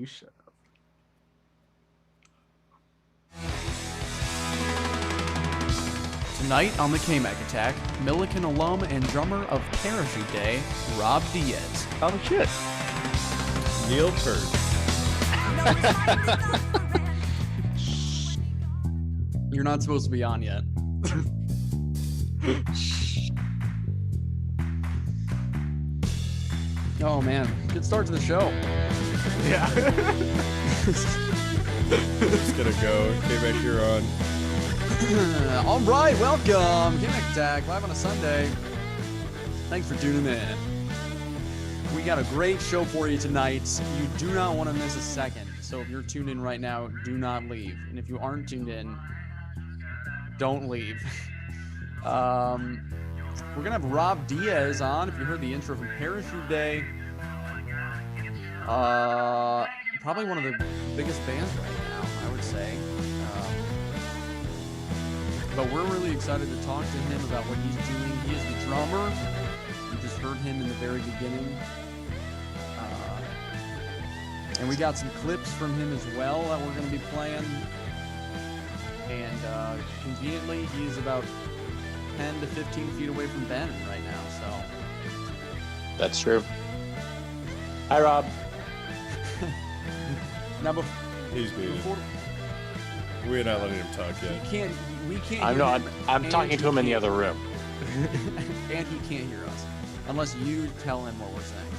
You shut up. Tonight on the Kmac Attack, Millikan alum and drummer of Parachute Day, Rob Diaz. Oh shit. Neil Peart. You're not supposed to be on yet. Oh man, good start to the show. Yeah. Just gonna go. Kmac, you're on. All right, welcome. Kmac Attack, live on a Sunday. Thanks for tuning in. We got a great show for you tonight. You do not want to miss a second. So if you're tuned in right now, do not leave. And if you aren't tuned in, don't leave. We're going to have Rob Diaz on. If you heard the intro from Parachute Day, probably one of the biggest bands right now, I would say. But we're really excited to talk to him about what he's doing. He is the drummer. You just heard him in the very beginning. And we got some clips from him as well that we're going to be playing. And conveniently, he's about 10 to 15 feet away from Ben right now, so. That's true. Hi, Rob. Now, He's muted. before We're not letting him talk yet. we can't I'm hear not. him, I'm and talking to he him in the can't- other room. and he can't hear us unless you tell him what we're saying.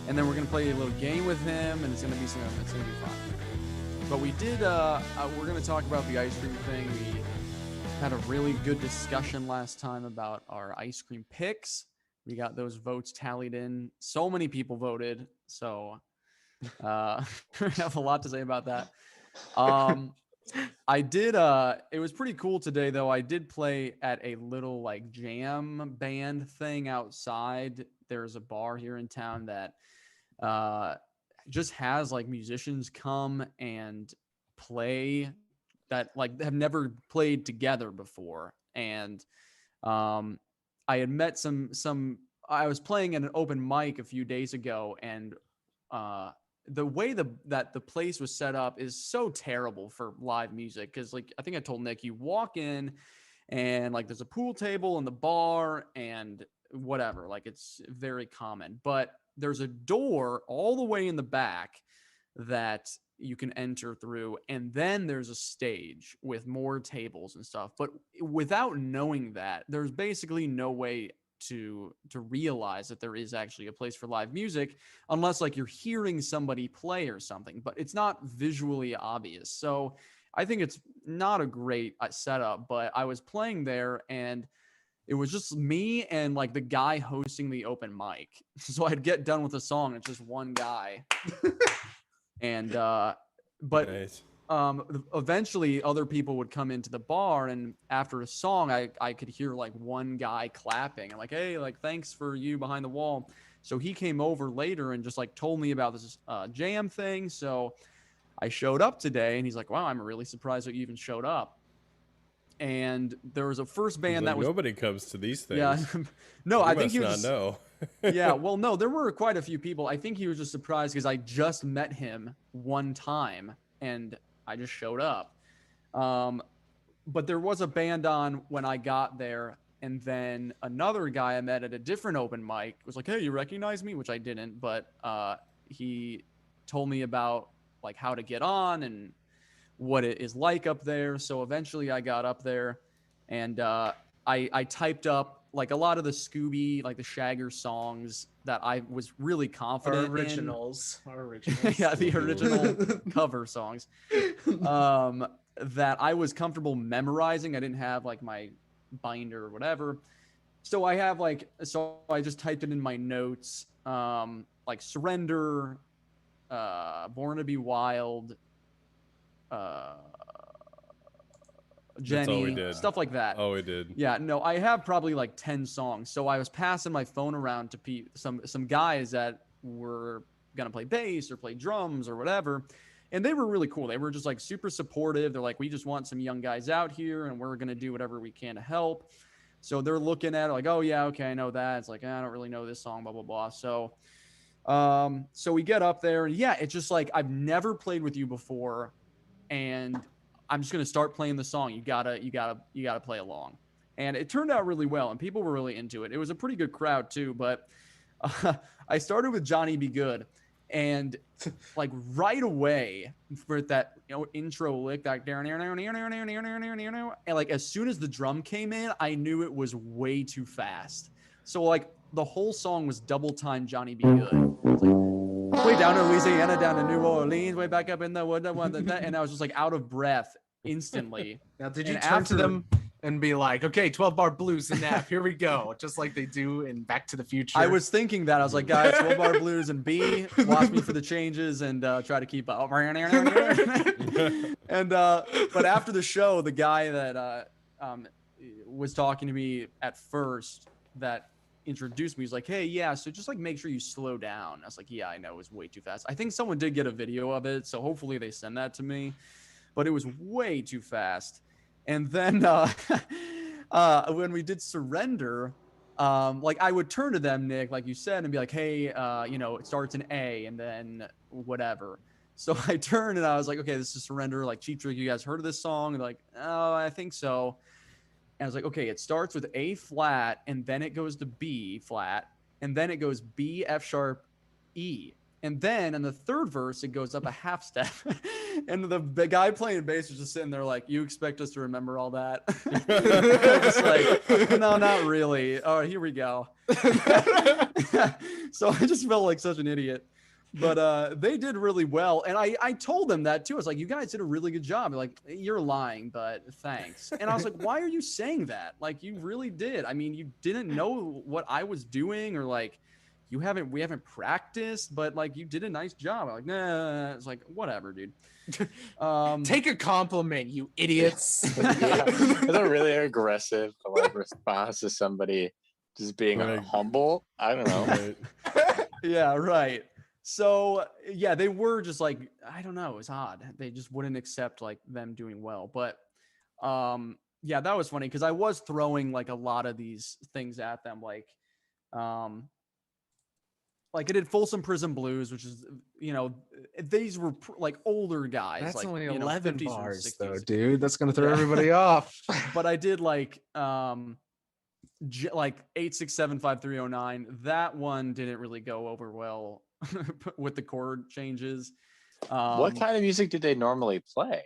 And then we're gonna play a little game with him, and it's gonna be fun. But we did. We're gonna talk about the ice cream thing. We had a really good discussion last time about our ice cream picks. We got those votes tallied in. So many people voted, so we have a lot to say about that. I did. It was pretty cool today, though. I did play at a little like jam band thing outside. There's a bar here in town that just has like musicians come and play that like have never played together before. And I had met some. I was playing at an open mic a few days ago, and the way that the place was set up is so terrible for live music, because like I think I told Nick, you walk in and like there's a pool table in the bar and whatever, like it's very common, but there's a door all the way in the back that you can enter through, and then there's a stage with more tables and stuff. But without knowing that, there's basically no way to realize that there is actually a place for live music unless like you're hearing somebody play or something, but it's not visually obvious. So I think it's not a great setup, but I was playing there and it was just me and like the guy hosting the open mic. So I'd get done with a song, it's just one guy. And but Nice. eventually other people would come into the bar, and after a song I could hear like one guy clapping and like, hey, like thanks for you behind the wall. So he came over later and just like told me about this jam thing. So I showed up today and he's like, wow, I'm really surprised that you even showed up. And there was a first band Like, that was nobody comes to these things. yeah. No, You I think must he not was know. yeah, well, no, there were quite a few people. I think he was just surprised because I just met him one time and I just showed up. But there was a band on when I got there, and then another guy I met at a different open mic was like, hey, you recognize me? Which I didn't, but he told me about like how to get on and what it is like up there. So eventually I got up there and I typed up like a lot of the Scooby, like the Shagger songs that I was really confident Our originals. in. Yeah, the original cover songs that I was comfortable memorizing. I didn't have like my binder or whatever. So I have like, so I just typed it in my notes, like Surrender, Born to Be Wild, That's all we Jenny, did. stuff like that. Oh, we did. Yeah, no, I have probably like 10 songs. So I was passing my phone around to some guys that were gonna play bass or play drums or whatever, and they were really cool. They were just like super supportive. They're like, we just want some young guys out here, and we're gonna do whatever we can to help. So they're looking at it like, oh yeah, okay, I know that. It's like, I don't really know this song, blah blah blah. So we get up there, and yeah, it's just like I've never played with you before, and I'm just going to start playing the song. You gotta play along. And it turned out really well, and people were really into it. It was a pretty good crowd too, but I started with Johnny Be Good, and like right away for that intro lick, that and like as soon as the drum came in, I knew it was way too fast. So like the whole song was double time Johnny Be Good. It's like way down to Louisiana, down to New Orleans, way back up in the wood, and I was just like out of breath instantly. Now, did you turn to them and be like, okay, 12-bar blues and nap, here we go, just like they do in Back to the Future? I was thinking that. I was like, guys, 12-bar blues and B, watch me for the changes and try to keep up. And but after the show, the guy that was talking to me at first that introduced me, he's like, hey, yeah, so just like make sure you slow down. I was like, yeah, I know, it was way too fast. I think someone did get a video of it, so hopefully they send that to me, but it was way too fast. And then when we did Surrender, like I would turn to them, Nick, like you said, and be like, hey, it starts in A and then whatever. So I turned and I was like, okay, this is Surrender, like Cheap Trick. You guys heard of this song? And they're like, oh, I think so. And I was like, okay, it starts with A flat and then it goes to B flat and then it goes B, F sharp, E. And then in the third verse, it goes up a half step. And the guy playing bass was just sitting there like, you expect us to remember all that? Just like, no, not really. Oh, here we go. So I just felt like such an idiot. But they did really well. And I told them that too. I was like, you guys did a really good job. They're like, you're lying, but thanks. And I was like, why are you saying that? Like, you really did. I mean, you didn't know what I was doing, or like, we haven't practiced, but like you did a nice job. I'm like, nah, it's like, whatever, dude. Take a compliment, you idiots. Yeah. That's a really aggressive response to somebody just being humble. I don't know. Yeah, right. So yeah, they were just like, I don't know, it was odd. They just wouldn't accept like them doing well. But yeah, that was funny because I was throwing like a lot of these things at them, like I did Folsom Prison Blues, which is, these were like older guys. That's like, only 11 50s bars, 60s. though, dude. That's gonna throw everybody off. But I did like 8675309. That one didn't really go over well with the chord changes. What kind of music do they normally play?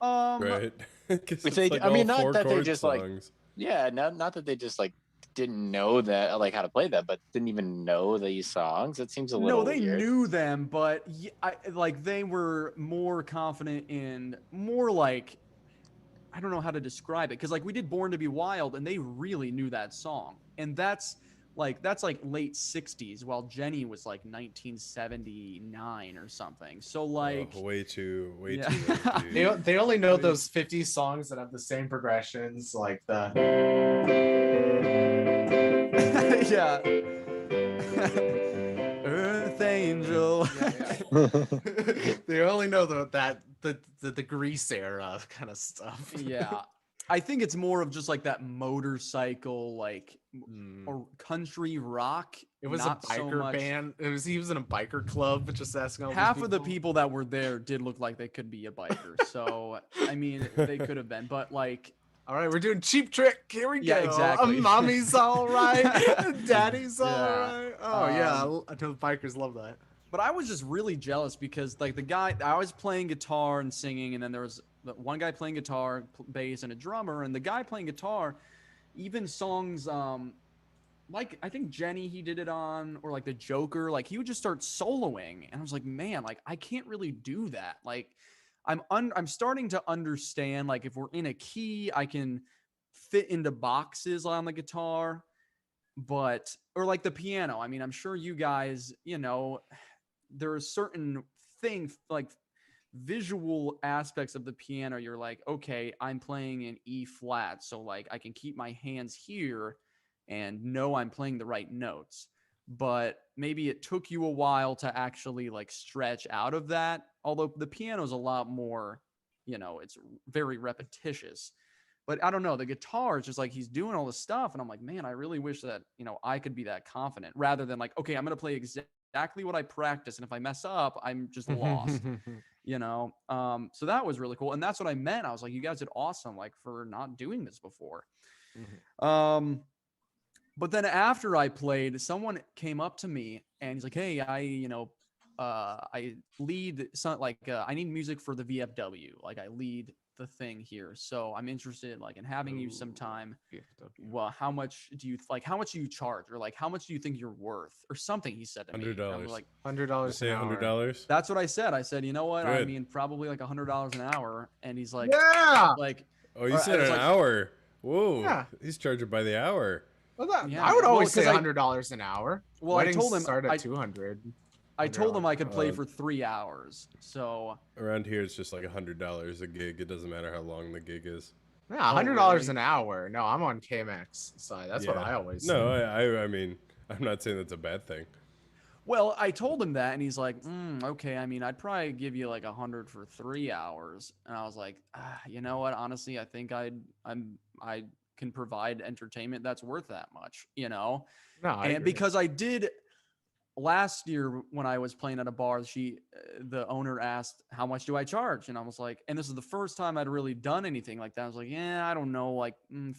Right. I mean, not that they just songs. Not that they just like didn't know that, like how to play that, but didn't even know these songs. It seems a little they weird. knew them, but they were more confident in more like, I don't know how to describe it, because like we did Born to Be Wild and they really knew that song, and that's like late 60s, while Jenny was like 1979 or something. So like way too late, they only know those 50 songs that have the same progressions, like the yeah. Earth Angel. They only know the Grease era kind of stuff. Yeah. I think it's more of just like that motorcycle, like or country rock. It was a biker band. He was in a biker club, just asking all half of the people that were there did look like they could be a biker. So I mean, they could have been, but like, all right, we're doing Cheap Trick. Here we go. Yeah, exactly. Mommy's all right. Daddy's all right. Oh yeah, I know the bikers love that. But I was just really jealous because like the guy, I was playing guitar and singing, and then there was one guy playing guitar, bass, and a drummer, and the guy playing guitar, even songs like I think Jenny he did it on, or like the Joker, like he would just start soloing, and I was like, man, like I can't really do that. Like I'm starting to understand, like if we're in a key, I can fit into boxes on the guitar, but or like the piano. I mean, I'm sure you guys, there are certain things like visual aspects of the piano. You're like, okay, I'm playing in E flat, so like I can keep my hands here and know I'm playing the right notes. But maybe it took you a while to actually like stretch out of that. Although the piano is a lot more, it's very repetitious. But I don't know, the guitar is just like he's doing all this stuff, and I'm like, man, I really wish that I could be that confident, rather than like, okay, I'm gonna play exactly what I practice, and if I mess up, I'm just lost. you know. So that was really cool. And that's what I meant. I was like, you guys did awesome, like, for not doing this before. But then after I played, someone came up to me and he's like, hey, I lead some, like, I need music for the VFW. Like, I lead the thing here. So I'm interested, like, in having you sometime. Well, how much do you charge? Or like, how much do you think you're worth? Or something he said to me. $100. I was like, $100 Say an hour. $100. that's what I said. I said, you know what? I Good. mean, probably like $100 an hour. And he's like, Yeah. like, Oh, you said an hour. Whoa. Yeah. He's charging by the hour. Well, Yeah, I would always say because $100 an hour. Well, Weddings I told him start at 200. I told him I could play for 3 hours. So around here, it's just like $100 a gig. It doesn't matter how long the gig is. Yeah, $100 an hour. No, I'm on Kmac's side. That's what I always say. No, I mean, I'm not saying that's a bad thing. Well, I told him that, and he's like, okay. I mean, I'd probably give you like 100 for 3 hours. And I was like, you know what? Honestly, I think I can provide entertainment that's worth that much, you know? No, I agree. Because I did last year when I was playing at a bar, the owner asked, how much do I charge? And I was like, and this is the first time I'd really done anything like that. I was like, yeah, I don't know, like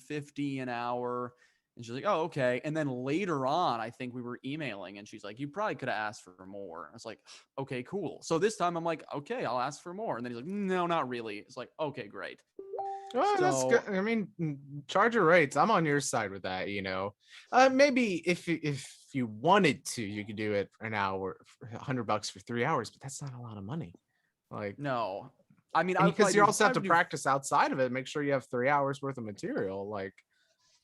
50 an hour. And she's like, oh, okay. And then later on, I think we were emailing and she's like, you probably could have asked for more. I was like, okay, cool. So this time I'm like, okay, I'll ask for more. And then he's like, no, not really. It's like, okay, great. Oh, so, that's good. I mean, charge your rates. I'm on your side with that, you know. Maybe if you wanted to, you could do it an hour, $100 for 3 hours, but that's not a lot of money. Like, no, I mean, because you also have to practice outside of it. Make sure you have 3 hours worth of material. Like,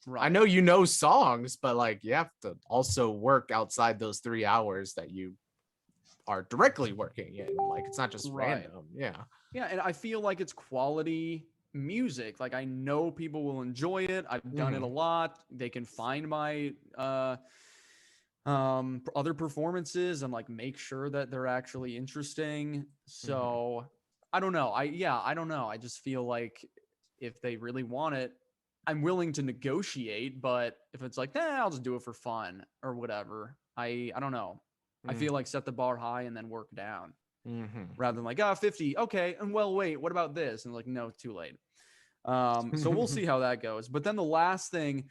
right. I know you know songs, but like you have to also work outside those 3 hours that you are directly working in. Like, it's not just random. Yeah. And I feel like it's quality music. Like, I know people will enjoy it. I've done it a lot. They can find my other performances and like make sure that they're actually interesting. So I don't know. I don't know. I just feel like if they really want it, I'm willing to negotiate, but if it's like, I'll just do it for fun or whatever. I don't know. I feel like set the bar high and then work down. Rather than like, 50. Okay. And well, wait, what about this? And like, no, too late. So we'll see how that goes. But then the last thing,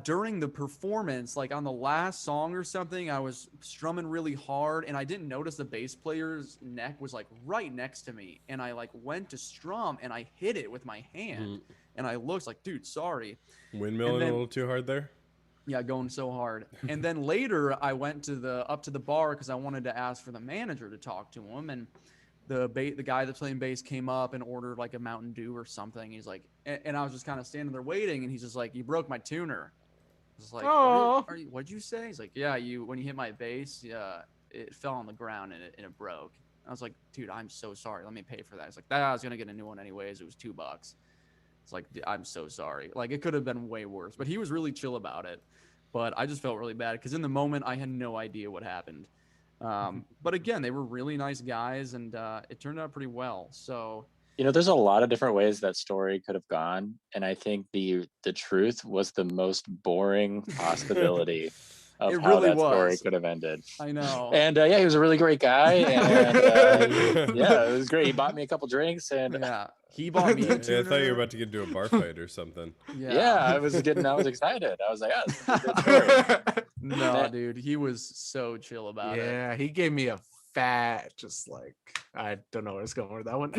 during the performance, like on the last song or something, I was strumming really hard and I didn't notice the bass player's neck was like right next to me. And I like went to strum and I hit it with my hand and I looked like, dude, sorry. Windmilling a little too hard there? Yeah, going so hard. And then later I went up to the bar because I wanted to ask for the manager to talk to him. And the guy that's playing bass came up and ordered like a Mountain Dew or something. He's like, and I was just kind of standing there waiting, and he's just like, "You broke my tuner." I was like, what'd you say? He's like, "Yeah, when you hit my bass, it fell on the ground and it broke." I was like, "Dude, I'm so sorry. Let me pay for that." He's like, "I was gonna get a new one anyways. It was $2." It's like, I'm so sorry. Like, it could have been way worse, but he was really chill about it. But I just felt really bad because in the moment I had no idea what happened. But again, they were really nice guys, and it turned out pretty well. So, you know, there's a lot of different ways that story could have gone, and I think the truth was the most boring possibility of how that story could have ended. I know. And he was a really great guy, and yeah, it was great. He bought me a couple drinks, and he bought me a tuner. I thought you were about to get into a bar fight or something. I was excited. I was like, this is a good story. No, dude, he was so chill about it. Yeah, he gave me a fat, just like, I don't know where it's going with that one.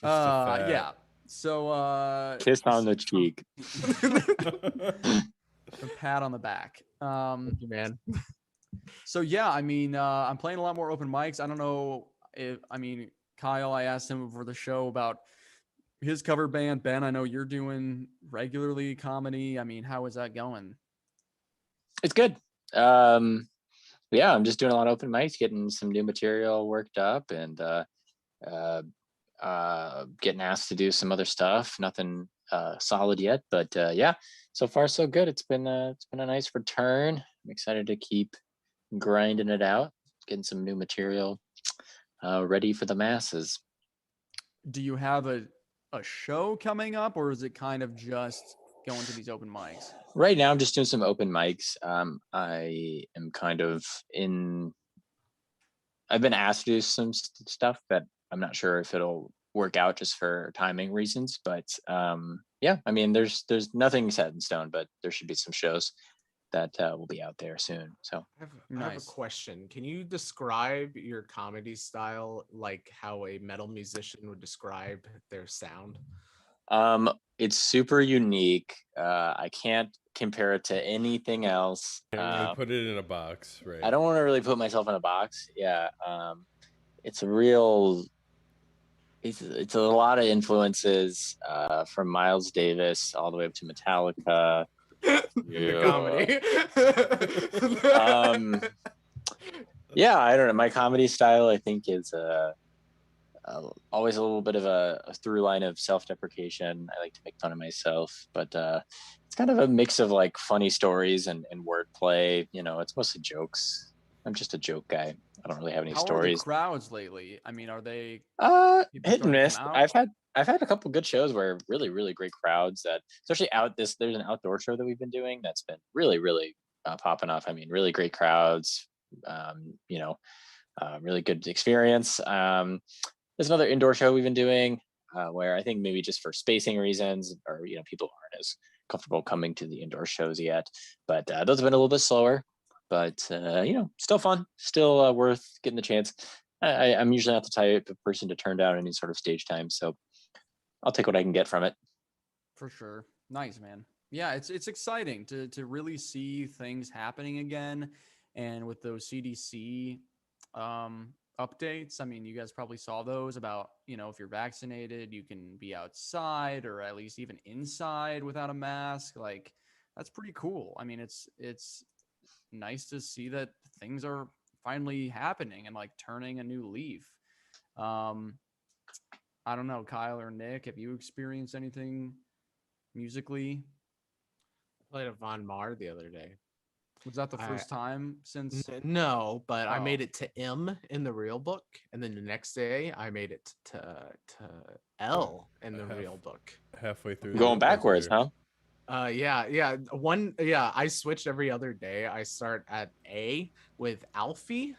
Yeah. So kiss on the cheek. A pat on the back. Thank you, man. So yeah, I mean, I'm playing a lot more open mics. I don't know Kyle, I asked him for the show about his cover band. Ben, I know you're doing regularly comedy. I mean, how is that going? It's good. I'm just doing a lot of open mics, getting some new material worked up, and getting asked to do some other stuff. Nothing solid yet, but so far so good. It's been a nice return. I'm excited to keep grinding it out, getting some new material ready for the masses. Do you have a show coming up, or is it kind of just going to these open mics? Right now I'm just doing some open mics. I am kind of I've been asked to do some stuff that I'm not sure if it'll work out just for timing reasons. But yeah, I mean, there's nothing set in stone, but there should be some shows that will be out there soon. So I have a question. Can you describe your comedy style like how a metal musician would describe their sound? It's super unique. I can't compare it to anything else. Can't really put it in a box, right? I don't want to really put myself in a box. Yeah. It's a real. It's a lot of influences from Miles Davis all the way up to Metallica. Comedy. Yeah, I don't know. My comedy style, I think, is always a little bit of a through line of self-deprecation. I like to make fun of myself, but it's kind of a mix of like funny stories and wordplay. You know, it's mostly jokes. I'm just a joke guy. I don't really have any How stories. Are the crowds lately? I mean, are they hit and miss? I've had a couple good shows where really, really great crowds that, especially there's an outdoor show that we've been doing that's been really, really popping off. I mean, really great crowds, really good experience. There's another indoor show we've been doing where I think maybe just for spacing reasons or, people aren't as comfortable coming to the indoor shows yet, but those have been a little bit slower, but still fun, still worth getting the chance. I'm usually not the type of person to turn down any sort of stage time, so I'll take what I can get from it. For sure. Nice, man. Yeah, it's exciting to really see things happening again. And with those CDC updates, I mean, you guys probably saw those about, if you're vaccinated, you can be outside or at least even inside without a mask. Like, that's pretty cool. I mean, it's nice to see that things are finally happening and like turning a new leaf. I don't know, Kyle or Nick, have you experienced anything musically? I played a Von Mar the other day. Was that the first time since? No, but I made it to M in the real book, and then the next day I made it to L in the real book. Halfway through. Going backwards, huh? Yeah. I switched every other day. I start at A with Alfie,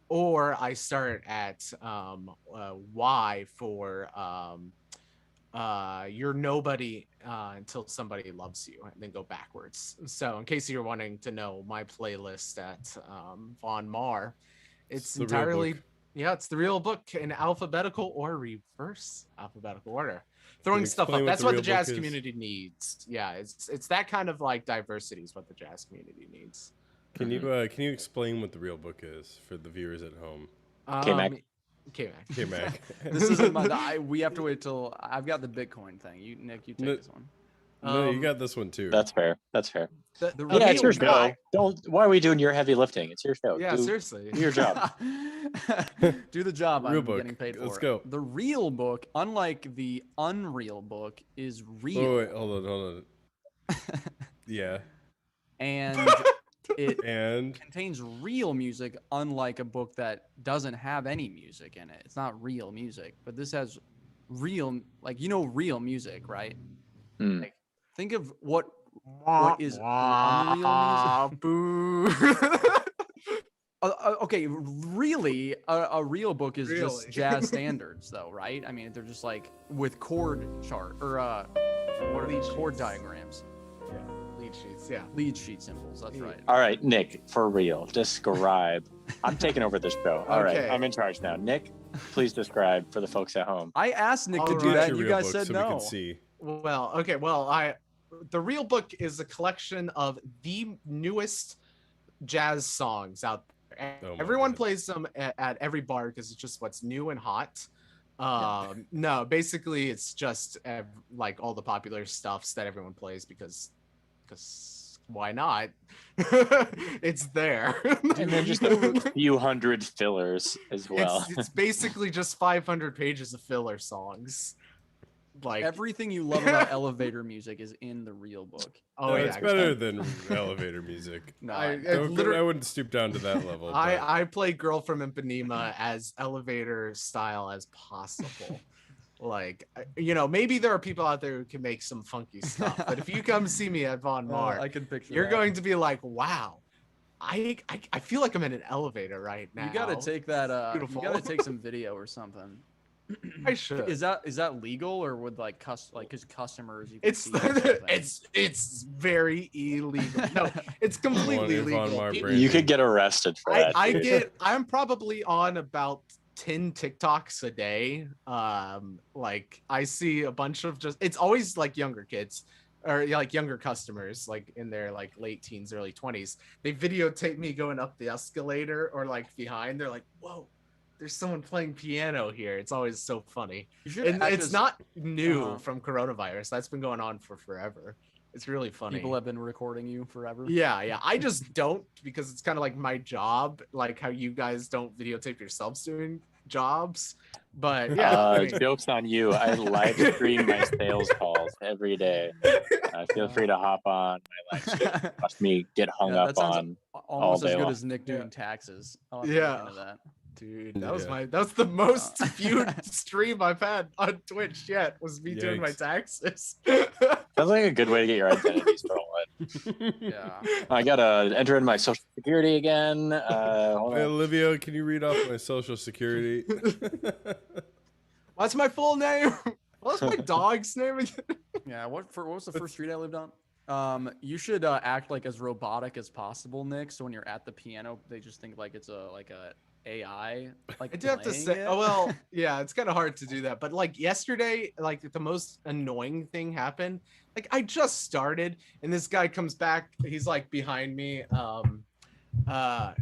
or I start at Y for you're nobody until somebody loves you, and then go backwards. So in case you're wanting to know my playlist at Von Mar, it's entirely it's the real book in alphabetical or reverse alphabetical order. Throwing stuff up. That's what the jazz community needs. Yeah, it's that kind of like diversity is what the jazz community needs. Can you explain what the real book is for the viewers at home? Kmac. This isn't my. We have to wait till I've got the Bitcoin thing. Nick, you take this one. No, you got this one too. That's fair. That's fair. It's your show. Why are we doing your heavy lifting? It's your show. Yeah, seriously. Do your job. Do the job. Real I'm book. Getting paid for. Let's go. The real book, unlike the unreal book, is real. Oh, wait, hold on. Yeah. And it contains real music, unlike a book that doesn't have any music in it. It's not real music, but this has real, real music, right? Like, think of what is unreal music. Boo. Okay, really, a real book is just jazz standards, though, right? I mean, they're just like with chord chart or what are these chord diagrams? Yeah, lead sheets. Yeah, lead sheet symbols. That's right. All right, Nick, for real, describe. I'm taking over this show. All right, I'm in charge now. Nick, please describe for the folks at home. I asked Nick to do that, and you guys said no. We can see. Well, okay. The real book is a collection of the newest jazz songs out there. Everyone plays them at every bar because it's just what's new and hot. No, basically it's just like all the popular stuffs that everyone plays because why not? It's there. And then just a few hundred fillers as well. It's basically just 500 pages of filler songs. Like everything you love about elevator music is in the real book. Oh, yeah, it's better than elevator music. No, I wouldn't stoop down to that level. I play Girl from Ipanema as elevator style as possible. Like, maybe there are people out there who can make some funky stuff, but if you come see me at Von Mar, I can picture you're going to be like, wow, I feel like I'm in an elevator right now. You gotta take that. You Beautiful. gotta take some video or something. I should. Is that legal or would like his customers? You can It's see or something? it's very illegal. No, it's completely Wondering if on legal. my People- brain- You could get arrested for that. dude. I'm probably on about 10 TikToks a day. Like I see a bunch of it's always like younger kids or like younger customers, like in their like late teens, early 20s. They videotape me going up the escalator or like behind. They're like, whoa, there's someone playing piano here. It's always so funny. You should And act it's as- not new Uh-huh. from coronavirus. That's been going on for forever. It's really funny. People have been recording you forever. Yeah. I just don't because it's kind of like my job, like how you guys don't videotape yourselves doing jobs. But yeah, Joke's on you. I live stream my sales calls every day. Feel free to hop on my live stream. Watch me get hung Yeah, up that sounds on. almost as day good long. as Nick doing taxes. I'll have to Yeah. look into that. dude, that was Yeah. that was the most viewed stream I've had on Twitch yet. Was me doing my Yikes. taxes. Sounds like a good way to get your identities stolen. Yeah. I gotta enter in my social security again. Hold Hey, on. Olivia, can you read off my social security? What's my full name? What's my dog's name again? Yeah. What was the first street I lived on? You should act like as robotic as possible, Nick. So when you're at the piano, they just think like it's a AI. Like I do have to playing say, it. oh well, yeah, it's kind of hard to do that. But like yesterday, like the most annoying thing happened. Like I just started, and this guy comes back. He's like behind me.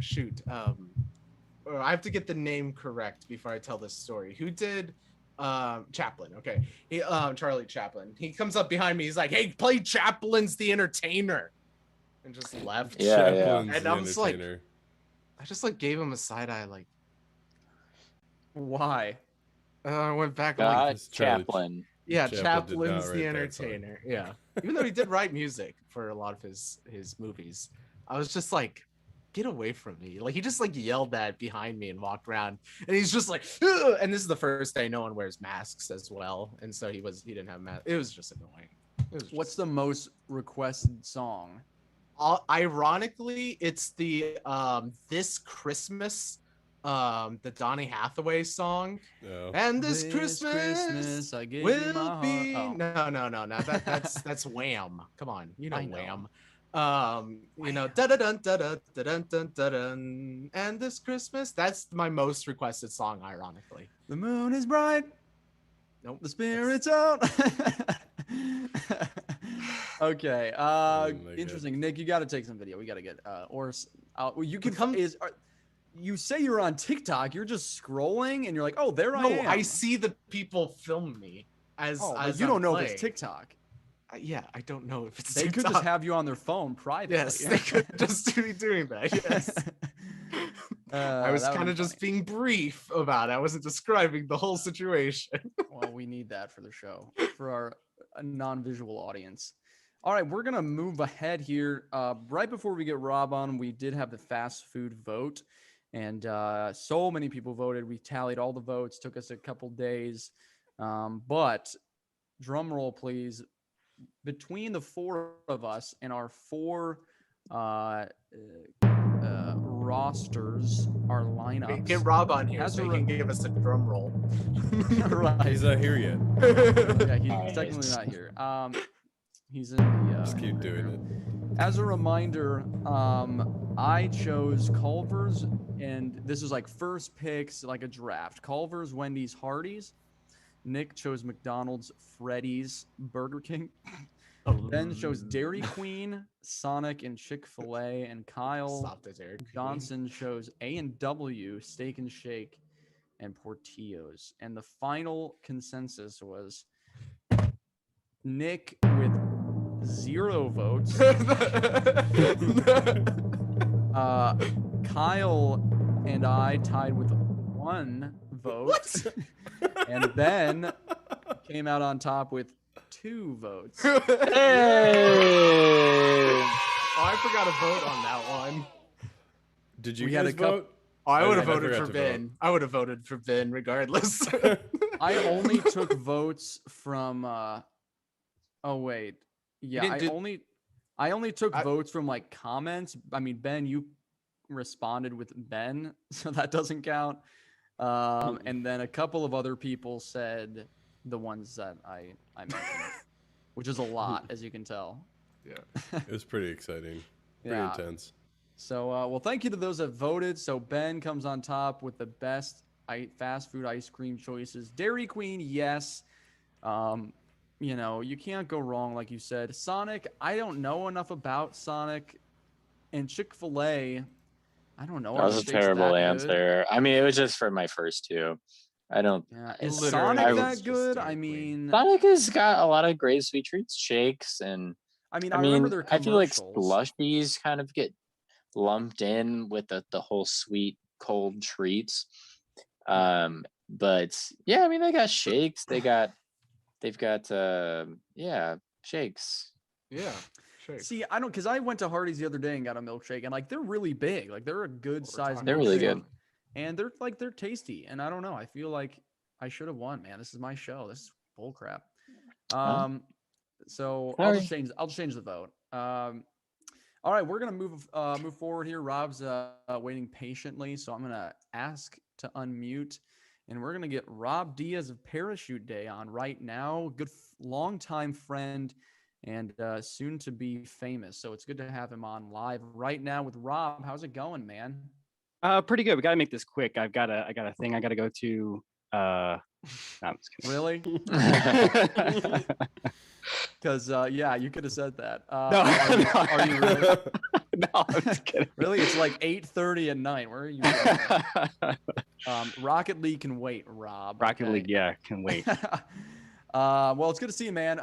Shoot. I have to get the name correct before I tell this story. Who did? Chaplin. Okay. He Charlie Chaplin. He comes up behind me. He's like, "Hey, play Chaplin's The Entertainer," and just left. Yeah, yeah. Chaplin's And the I was like- Entertainer. I just like gave him a side eye. Like Why? I went back. I'm like, It's Charlie Chaplin. yeah, Chaplin did Chaplin's not The write that song. Entertainer. Yeah, even though he did write music for a lot of his movies, I was just like, get away from me. Like he just like yelled that behind me and walked around, and he's just like, "Ugh!" And this is the first day no one wears masks as well, and so he didn't have mask. It was just annoying. It was just- What's the most requested song? ironically, it's the This Christmas, the Donny Hathaway song. No. And this Christmas I give you will my be heart. no. That's Wham. Come on, you know I know. Wham. You know, da da dun da da da dun dun da dun. And this Christmas, that's my most requested song, ironically. The moon is bright. Nope. The spirit's out. Okay. Oh my Interesting. Nick, you got to take some video. We got to get well, you can Become- you say you're on TikTok, you're just scrolling and you're like, "Oh, there I No, am." I see the people film me as Oh, but as you I'm don't know if playing. it's TikTok. Yeah, I don't know if it's They TikTok. could just have you on their phone privately. Yes, they could just be doing that. Yes. I was that would kind be of just funny. being brief about it. I wasn't describing the whole situation. Well, we need that for the show, for our non-visual audience. All right, we're gonna move ahead here. Right before we get Rob on, we did have the fast food vote, and so many people voted. We tallied all the votes. Took us a couple days, but drum roll, please. Between the four of us and our four rosters, our lineups. Get Rob on here As so a he re- can give us a drum roll. Right. He's not here yet. Yeah, he's Nice. technically not here. He's in the. Just keep doing it. As a reminder, I chose Culver's, and this is like first picks, like a draft. Culver's, Wendy's, Hardee's. Nick chose McDonald's, Freddy's, Burger King. Ben chose Dairy Queen, Sonic, and Chick-fil-A. And Kyle Stop the Derek. Johnson chose A&W, Steak and Shake, and Portillo's. And the final consensus was Nick with 0 votes. Kyle and I tied with 1 vote. And Ben came out on top with 2 votes. Hey! Oh, I forgot to vote on that one. Did you We had guys a coup- vote? Oh, I Oh, would yeah, have I voted forgot for to vote. Ben. I would have voted for Ben regardless. I only took votes from oh wait. Yeah, didn't I do- only took I- votes from like comments. I mean, Ben, you responded with Ben, so that doesn't count. And then a couple of other people said the ones that I mentioned, which is a lot, as you can tell. Yeah. It was pretty exciting. Pretty Yeah. intense. So, well, thank you to those that voted. So Ben comes on top with the best fast food ice cream choices. Dairy Queen, yes. You know, you can't go wrong, like you said. Sonic, I don't know enough about Sonic. And Chick-fil-A, I don't know. That Are was the a shakes terrible that good? answer. I mean, it was just for my first two. I don't. Yeah. Is Literally, Sonic I that it's just good? Dairy I Queen. mean, Sonic has got a lot of great sweet treats, shakes, and I I remember mean, their I feel like commercials. slushies kind of get lumped in with the whole sweet cold treats. But yeah, I mean, they got shakes. They've got yeah, shakes. Yeah. Shakes. See, I don't, because I went to Hardee's the other day and got a milkshake, and like they're really big. Like they're a good What we're size talking They're milkshake. really about. good. And they're tasty. And I don't know. I feel like I should have won, man. This is my show. This is bull crap. Well, So sorry. I'll just change the vote. All right, we're gonna move forward here. Rob's waiting patiently, so I'm gonna ask to unmute, and we're gonna get Rob Diaz of Parachute Day on right now. Good longtime friend, and soon to be famous. So it's good to have him on live right now with Rob. How's it going, man? Pretty good. We got to make this quick. I got a thing I got to go to. No, I'm just kidding. Really? Because yeah, you could have said that. No, are you really? No, I'm just kidding. Really? It's like 8:30 at night. Where are you? Rocket League can wait, Rob. Rocket okay? League, yeah, can wait. Well, it's good to see you, man.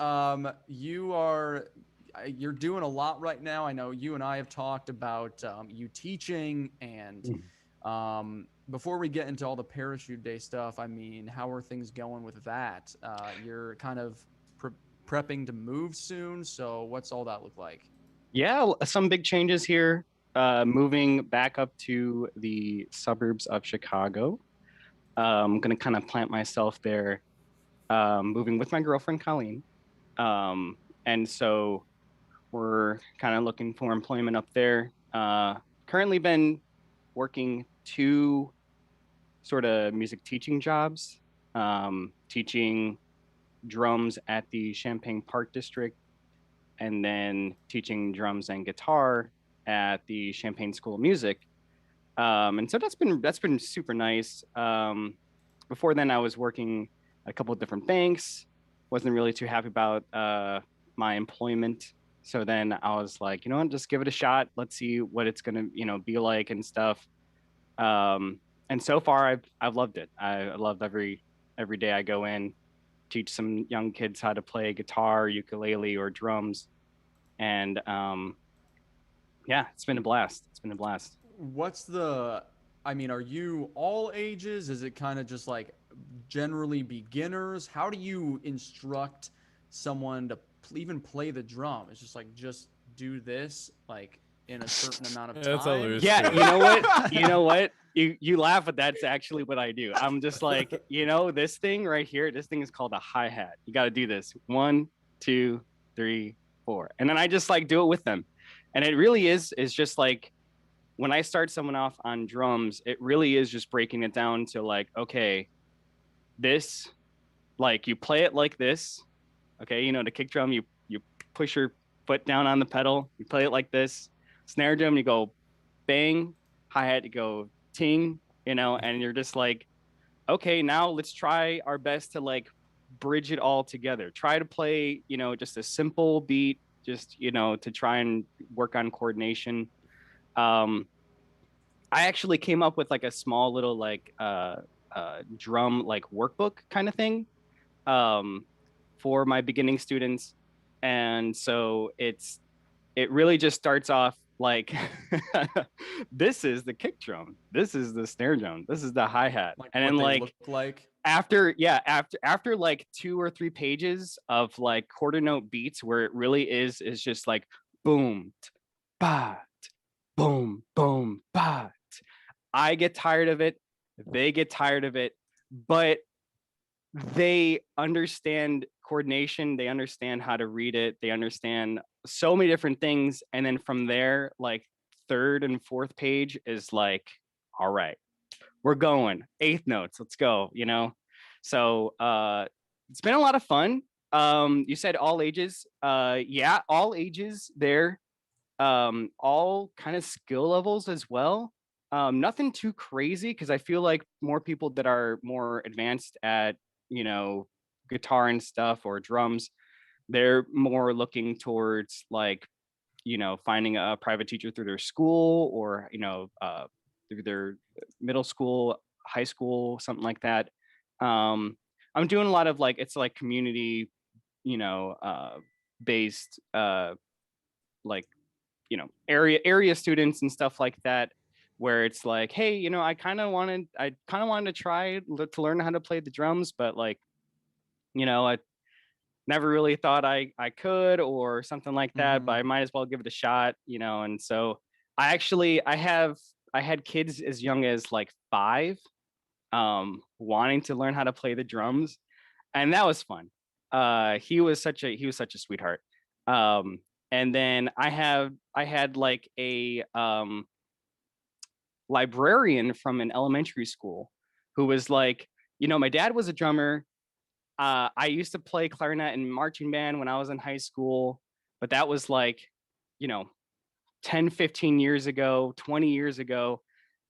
You're doing a lot right now. I know you and I have talked about you teaching, and before we get into all the Parachute Day stuff, I mean, how are things going with that? You're kind of prepping to move soon, so what's all that look like? Yeah, some big changes here. Moving back up to the suburbs of Chicago. I'm gonna kind of plant myself there. Moving with my girlfriend Colleen, and so we're kind of looking for employment up there. Currently been working 2 sort of music teaching jobs, teaching drums at the Champaign Park District, and then teaching drums and guitar at the Champaign School of Music. And so that's been super nice. Before then, I was working at a couple of different banks. Wasn't really too happy about my employment. So then I was like, you know what, just give it a shot. Let's see what it's gonna, be like and stuff. And so far, I've loved it. I love every day I go in, teach some young kids how to play guitar, ukulele, or drums, and yeah, it's been a blast. I mean, are you all ages? Is it kind of just like generally beginners? How do you instruct someone to even play the drum? It's just like, just do this like in a certain amount of time. That's all there is. Yeah, you know what? You know what? You laugh, but that's actually what I do. I'm just like, this thing right here, this thing is called a hi-hat. You got to do this. 1, 2, 3, 4. And then I just like do it with them. And it really is just like, when I start someone off on drums, it really is just breaking it down to like, okay, this, like you play it like this. Okay, the kick drum, you push your foot down on the pedal, you play it like this. Snare drum, you go bang. Hi-hat, you go ting, and you're just like, okay, now let's try our best to like bridge it all together. Try to play, just a simple beat, just, to try and work on coordination. I actually came up with like a small little like drum like workbook kind of thing for my beginning students. And so it really just starts off like, this is the kick drum, this is the snare drum, this is the hi-hat, Like and what then they like look like. after like 2 or 3 pages of like quarter note beats where it really is just like boom ba boom boom ba, I get tired of it, they get tired of it, but they understand coordination, they understand how to read it, they understand so many different things, and then from there, like third and fourth page is like, all right, we're going eighth notes, let's go, you know. So it's been a lot of fun. You said all ages. Yeah, all ages there. All kind of skill levels as well. Nothing too crazy, because I feel like more people that are more advanced at, you know, guitar and stuff or drums, they're more looking towards like, you know, finding a private teacher through their school, or, you know, through their middle school, high school, something like that. I'm doing a lot of like, it's like community, you know, based, like, you know, area students and stuff like that, where it's like, hey, you know, I kind of wanted to try to learn how to play the drums, but like, you know, I never really thought I could, or something like that, but I might as well give it a shot, you know. And so I had kids as young as like 5 wanting to learn how to play the drums, and that was fun. He was such a sweetheart. And then I had like a librarian from an elementary school who was like, you know, my dad was a drummer. I used to play clarinet in marching band when I was in high school, but that was like, you know, 10, 15 years ago, 20 years ago.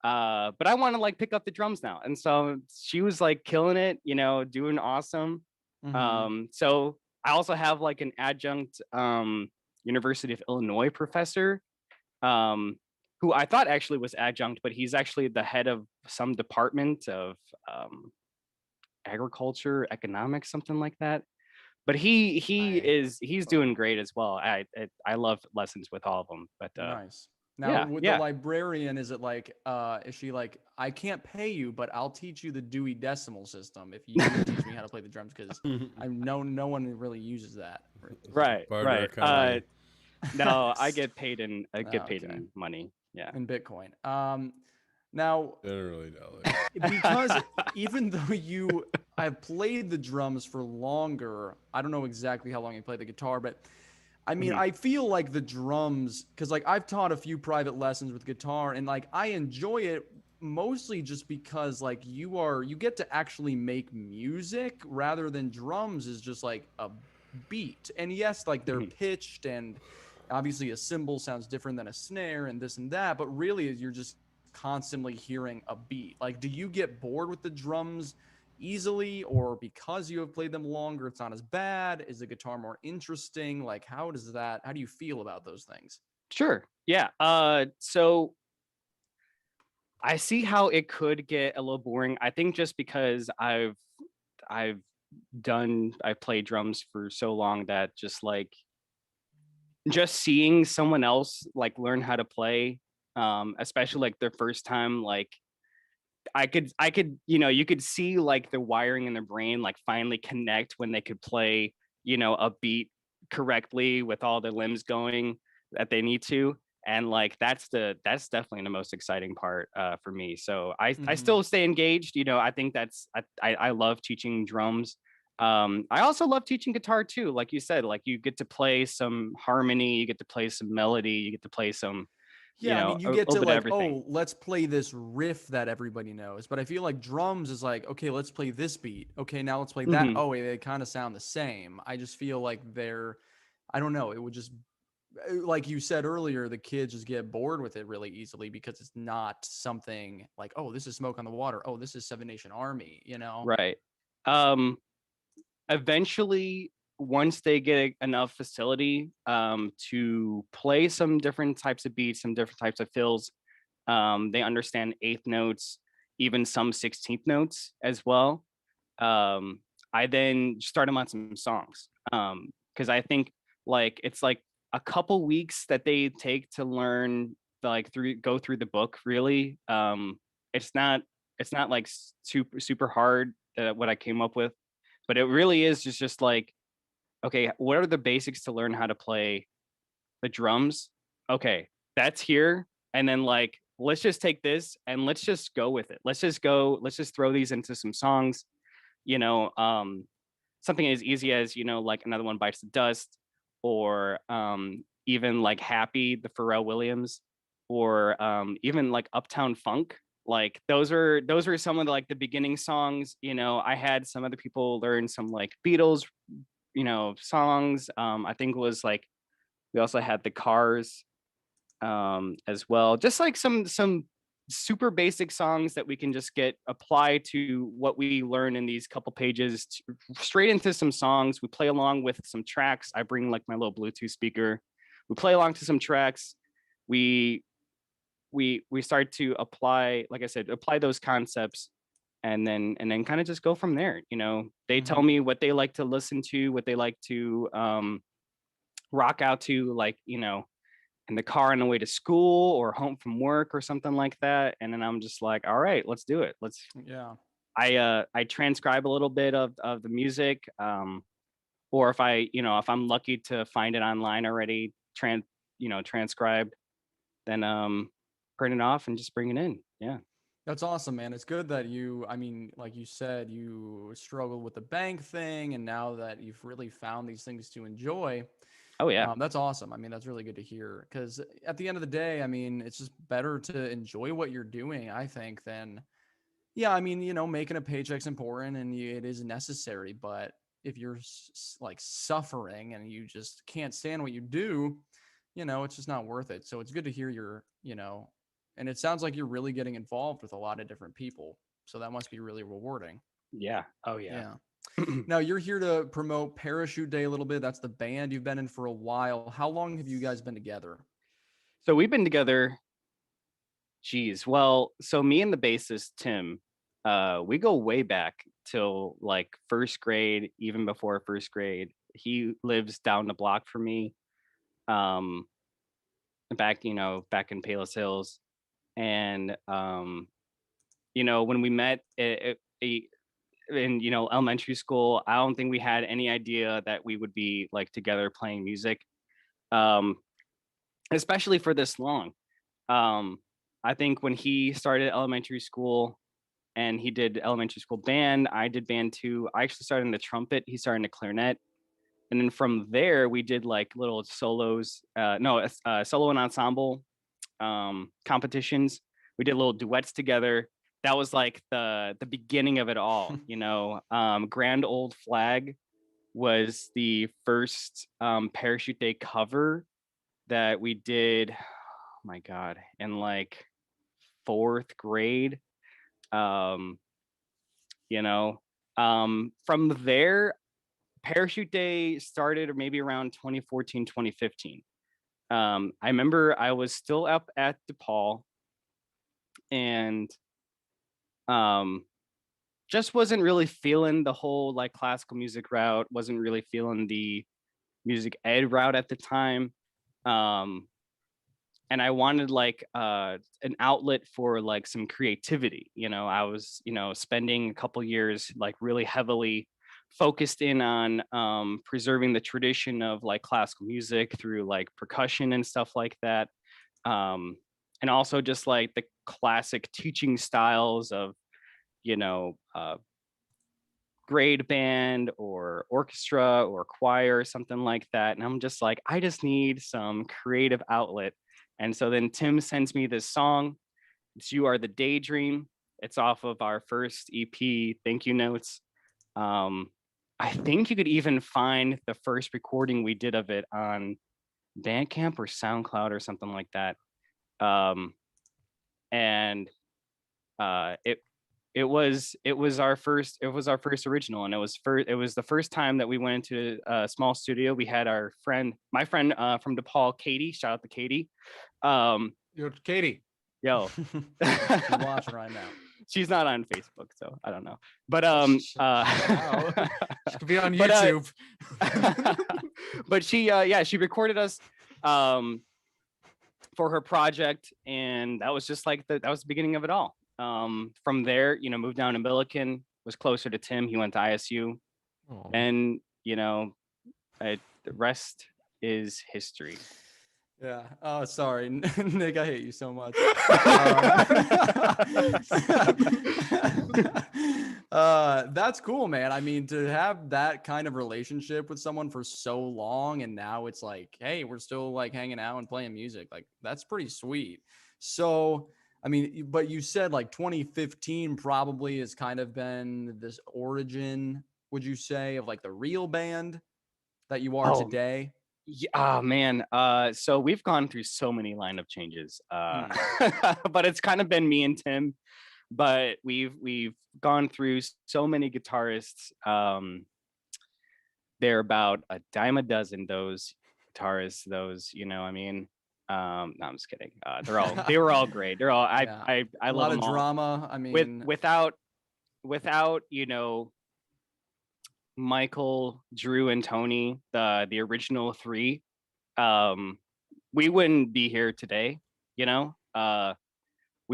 But I want to like pick up the drums now. And so she was like killing it, you know, doing awesome. So I also have like an adjunct University of Illinois professor, who I thought actually was adjunct, but he's actually the head of some department of agriculture, economics, something like that. But he's doing great as well. I love lessons with all of them. But Nice. Now, with the yeah. librarian, is it like, is she like, I can't pay you, but I'll teach you the Dewey Decimal System if you teach me how to play the drums? Because I know no one really uses that. Right. Barter economy. No, I get paid in Okay. in money. Yeah. In Bitcoin. Now, Generally dollars. because even though you have played the drums for longer, I don't know exactly how long you played the guitar, but I mean, I feel like the drums, because like I've taught a few private lessons with guitar, and like I enjoy it mostly just because like you get to actually make music, rather than drums is just like a beat. And yes, like they're pitched, and obviously a cymbal sounds different than a snare and this and that, but really you're just constantly hearing a beat. Like, do you get bored with the drums easily, or because you have played them longer it's not as bad? Is the guitar more interesting? Like, how do you feel about those things? Sure. Yeah. So I see how it could get a little boring. I think just because I've played drums for so long, that just seeing someone else like learn how to play, especially like their first time, like I could, you know, you could see like the wiring in their brain like finally connect when they could play, you know, a beat correctly with all the limbs going that they need to. And like that's definitely the most exciting part for me. So I still stay engaged. You know, I think I love teaching drums. I also love teaching guitar too. Like you said, like you get to play some harmony, you get to play some melody, you get to play some, Yeah, you know, I mean, you get to bit of like, everything. oh, let's play this riff that everybody knows. But I feel like drums is like, okay, let's play this beat. Okay, now let's play that. Oh, they kind of sound the same. I just feel like I don't know, it would just, like you said earlier, the kids just get bored with it really easily because it's not something like, oh, this is Smoke on the Water. Oh, this is Seven Nation Army, you know? Right. Eventually, once they get enough facility to play some different types of beats, some different types of fills, they understand eighth notes, even some 16th notes as well. I then start them on some songs, because I think like it's like a couple weeks that they take to learn, like go through the book. Really, it's not like super hard, what I came up with, but it really is just like, okay, what are the basics to learn how to play the drums? Okay, that's here. And then like, let's just take this and let's just go with it. Let's just throw these into some songs, you know, something as easy as, you know, like Another One Bites the Dust, or even like Happy, the Pharrell Williams. or even like Uptown Funk. Like those were some of the, like the beginning songs. You know, I had some other people learn some like Beatles, you know, songs. I think it was like we also had the Cars as well. Just like some super basic songs that we can just get apply to what we learn in these couple pages straight into some songs. We play along with some tracks. I bring like my little Bluetooth speaker. We play along to some tracks. We we start to apply, like I said, apply those concepts, and then kind of just go from there. You know, they tell me what they like to listen to, what they like to rock out to, like, you know, in the car on the way to school or home from work or something like that. And then I'm just like, all right, let's do it. Yeah. I transcribe a little bit of the music. Or if I, you know, if I'm lucky to find it online already, transcribed, then print it off and just bring it in. Yeah. That's awesome, man. It's good that you, I mean, like you said, you struggled with the bank thing, and now that you've really found these things to enjoy, Oh yeah. that's awesome. I mean, that's really good to hear, because at the end of the day, I mean, it's just better to enjoy what you're doing, I think, than, yeah, I mean, you know, making a paycheck's important and it is necessary, but if you're like suffering and you just can't stand what you do, you know, it's just not worth it. So it's good to hear you're, you know, and it sounds like you're really getting involved with a lot of different people. So that must be really rewarding. Yeah. Oh yeah. Yeah. Now you're here to promote Parachute Day a little bit. That's the band you've been in for a while. How long have you guys been together? So we've been together. Geez. Well, so me and the bassist Tim, we go way back till like first grade, even before first grade. He lives down the block from me. Um, back in Palos Hills, and you know, when we met in, you know, elementary school, I don't think we had any idea that we would be like together playing music, um, especially for this long. Um, I think when he started elementary school and he did elementary school band, I did band too. I actually started in the trumpet. He started in the clarinet. And then from there, we did like little solos, solo and ensemble competitions. We did little duets together. That was like the beginning of it all, you know. Grand Old Flag was the first Parachute Day cover that we did. Oh my God, in like fourth grade. Um, you know, from there, Parachute Day started, or maybe around 2014, 2015. I remember I was still up at DePaul, and just wasn't really feeling the whole like classical music route, wasn't really feeling the music ed route at the time. Um, and I wanted like an outlet for like some creativity. You know, I was, you know, spending a couple years like really heavily focused in on preserving the tradition of like classical music through like percussion and stuff like that. And also just like the classic teaching styles of, you know, grade band or orchestra or choir or something like that. And I'm just like, I just need some creative outlet. And so then Tim sends me this song. It's You Are the Daydream. It's off of our first EP, Thank You Notes. I think you could even find the first recording we did of it on Bandcamp or SoundCloud or something like that. And it was our first original, and it was the first time that we went into a small studio. We had my friend from DePaul, Katie. Shout out to Katie. Yo, Katie. Yo, She's watching right now. She's not on Facebook, so I don't know. But She could be on YouTube. But she she recorded us for her project, and that was just like that was the beginning of it all. From there, you know, moved down to Milliken, was closer to Tim. He went to ISU. Aww. And, you know, the rest is history. Yeah. Oh, sorry, Nick. I hate you so much. That's cool, man. I mean, to have that kind of relationship with someone for so long, and now it's like, hey, we're still like hanging out and playing music. Like, that's pretty sweet. So, I mean, but you said like 2015 probably has kind of been this origin, would you say, of like the real band that you are Oh, today? yeah, man. So we've gone through so many lineup changes. But it's kind of been me and Tim. But we've gone through so many guitarists. They're about a dime a dozen. Those guitarists, those, I mean. No, I'm just kidding. They were all great. They're all Yeah. I A love lot of them all. drama. I mean, Without Michael, Drew, and Tony, the original three, we wouldn't be here today. We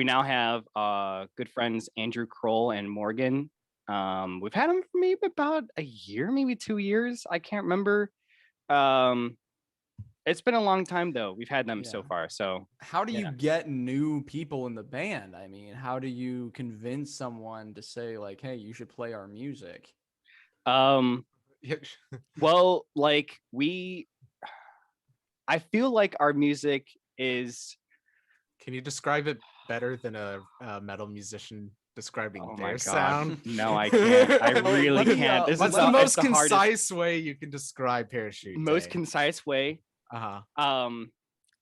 now have good friends Andrew Kroll and Morgan. We've had them for maybe about a year, maybe 2 years. I can't remember. It's been a long time though. We've had them so Yeah. far. So how do you yeah. get new people in the band? I mean, how do you convince someone to say like, "Hey, you should play our music"? Um, Yeah. well, like I feel like our music is. Can you describe it better than a metal musician describing Oh their my God. sound? No, I can't. I really let me, can't. This What's is the it's most the hardest, concise way you can describe Parachute most Day? concise way. Uh-huh.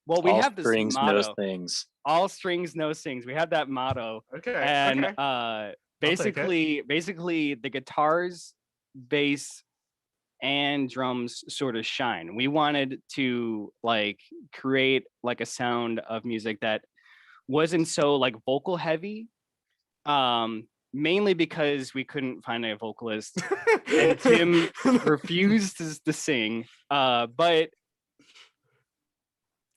Well, we All have this strings, no motto. things. All strings, no sings. We have that motto. Okay. And okay. I'll take it. basically the guitars, bass, and drums sort of shine. We wanted to like create like a sound of music that wasn't so like vocal heavy. Mainly because we couldn't find a vocalist and Tim refused to sing. But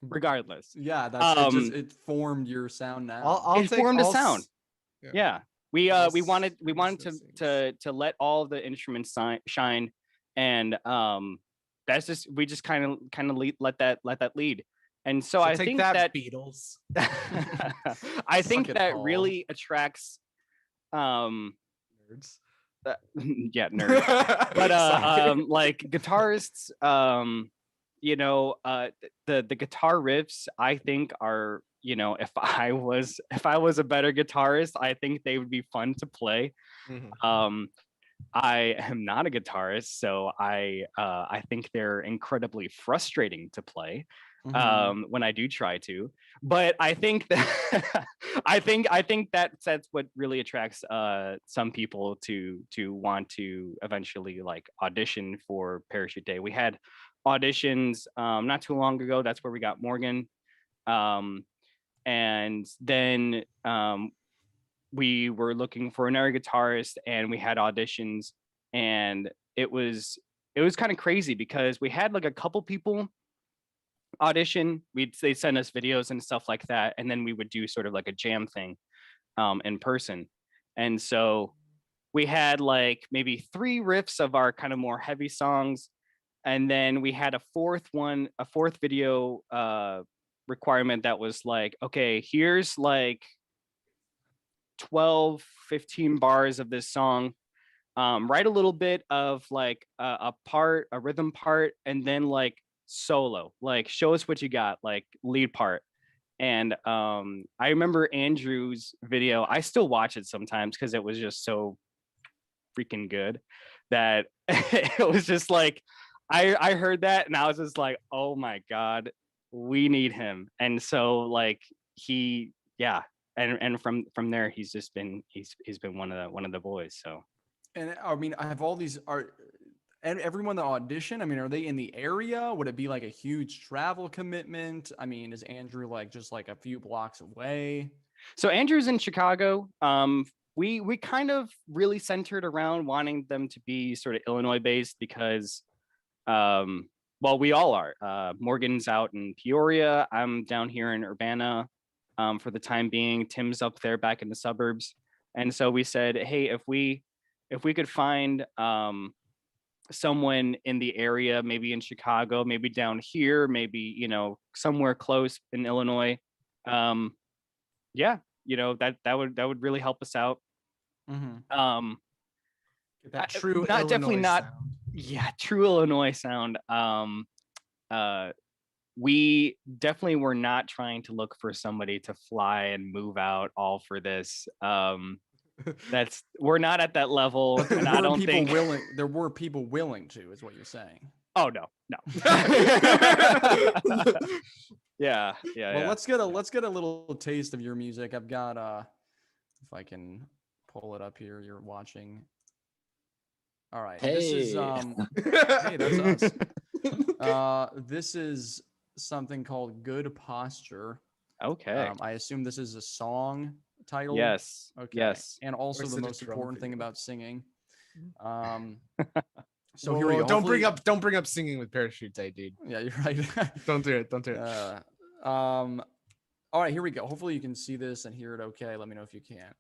regardless, Yeah, that's it formed your sound now. I'll it take formed a all sound. Yeah. We all wanted strings, no to let all the instruments shine, and that's just we just kind of let that lead. And so I take think that, that Beatles. I Suck think it, that Paul. really attracts Nerds. yeah, nerds. But Sorry. like guitarists, the guitar riffs I think are, if I was a better guitarist, I think they would be fun to play. Mhm. I am not a guitarist, so I think they're incredibly frustrating to play Mhm. when I do try to. But I think that I think that's what really attracts some people to want to eventually like audition for Parachute Day. We had auditions not too long ago. That's where we got Morgan. And then we were looking for another guitarist and we had auditions, and it was kind of crazy because we had like a couple people audition. They send us videos and stuff like that, and then we would do sort of like a jam thing in person. And so we had like maybe 3 riffs of our kind of more heavy songs, and then we had a fourth video requirement that was like, okay, here's like 12, 15 bars of this song. Write a little bit of like a rhythm part, and then like solo, like show us what you got, like lead part. And I remember Andrew's video. I still watch it sometimes because it was just so freaking good that it was just like I heard that and I was just like, oh my God, we need him. And so like he, yeah, and from there he's just been he's been one of the boys. So And I mean, I have all these and everyone that audition. I mean, are they in the area? Would it be like a huge travel commitment? I mean, is Andrew like just like a few blocks away? So Andrew's in Chicago. We kind of really centered around wanting them to be sort of Illinois based because, well, we all are. Morgan's out in Peoria. I'm down here in Urbana for the time being. Tim's up there back in the suburbs. And so we said, hey, if we could find someone in the area, maybe in Chicago, maybe down here, maybe, you know, somewhere close in Illinois, yeah, you know, that would really help us out. Mm-hmm. Get that true not definitely Illinois not sound. Yeah, true Illinois sound. We definitely were not trying to look for somebody to fly and move out all for this. We're not at that level, But there and I were don't people think willing. There were people willing to, is what you're saying. Oh no. Yeah. Well, let's get a little taste of your music. I've got if I can pull it up here. You're watching. All right. Hey. This is hey, that's us. This is something called Good Posture. Okay. I assume this is a song title. Yes. Okay. Yes. And also Or is the it a most drum important thing video? about singing. So Whoa, here we go. Don't Hopefully- don't bring up singing with parachutes, dude. Yeah, you're right. Don't do it. Don't do it. All right, here we go. Hopefully you can see this and hear it okay. Let me know if you can.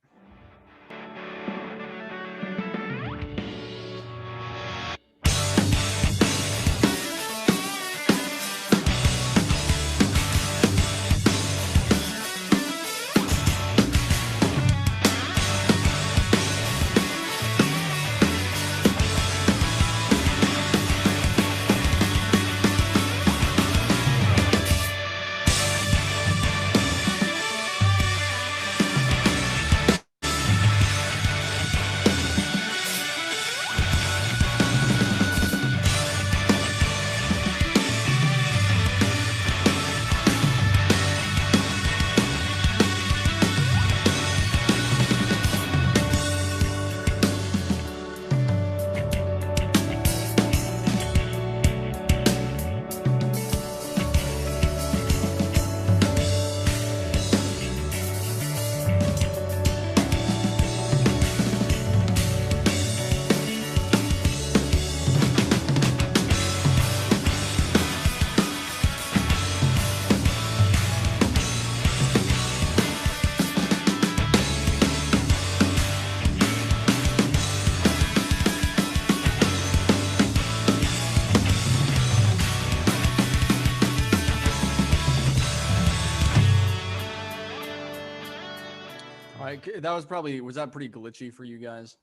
All right, was that pretty glitchy for you guys?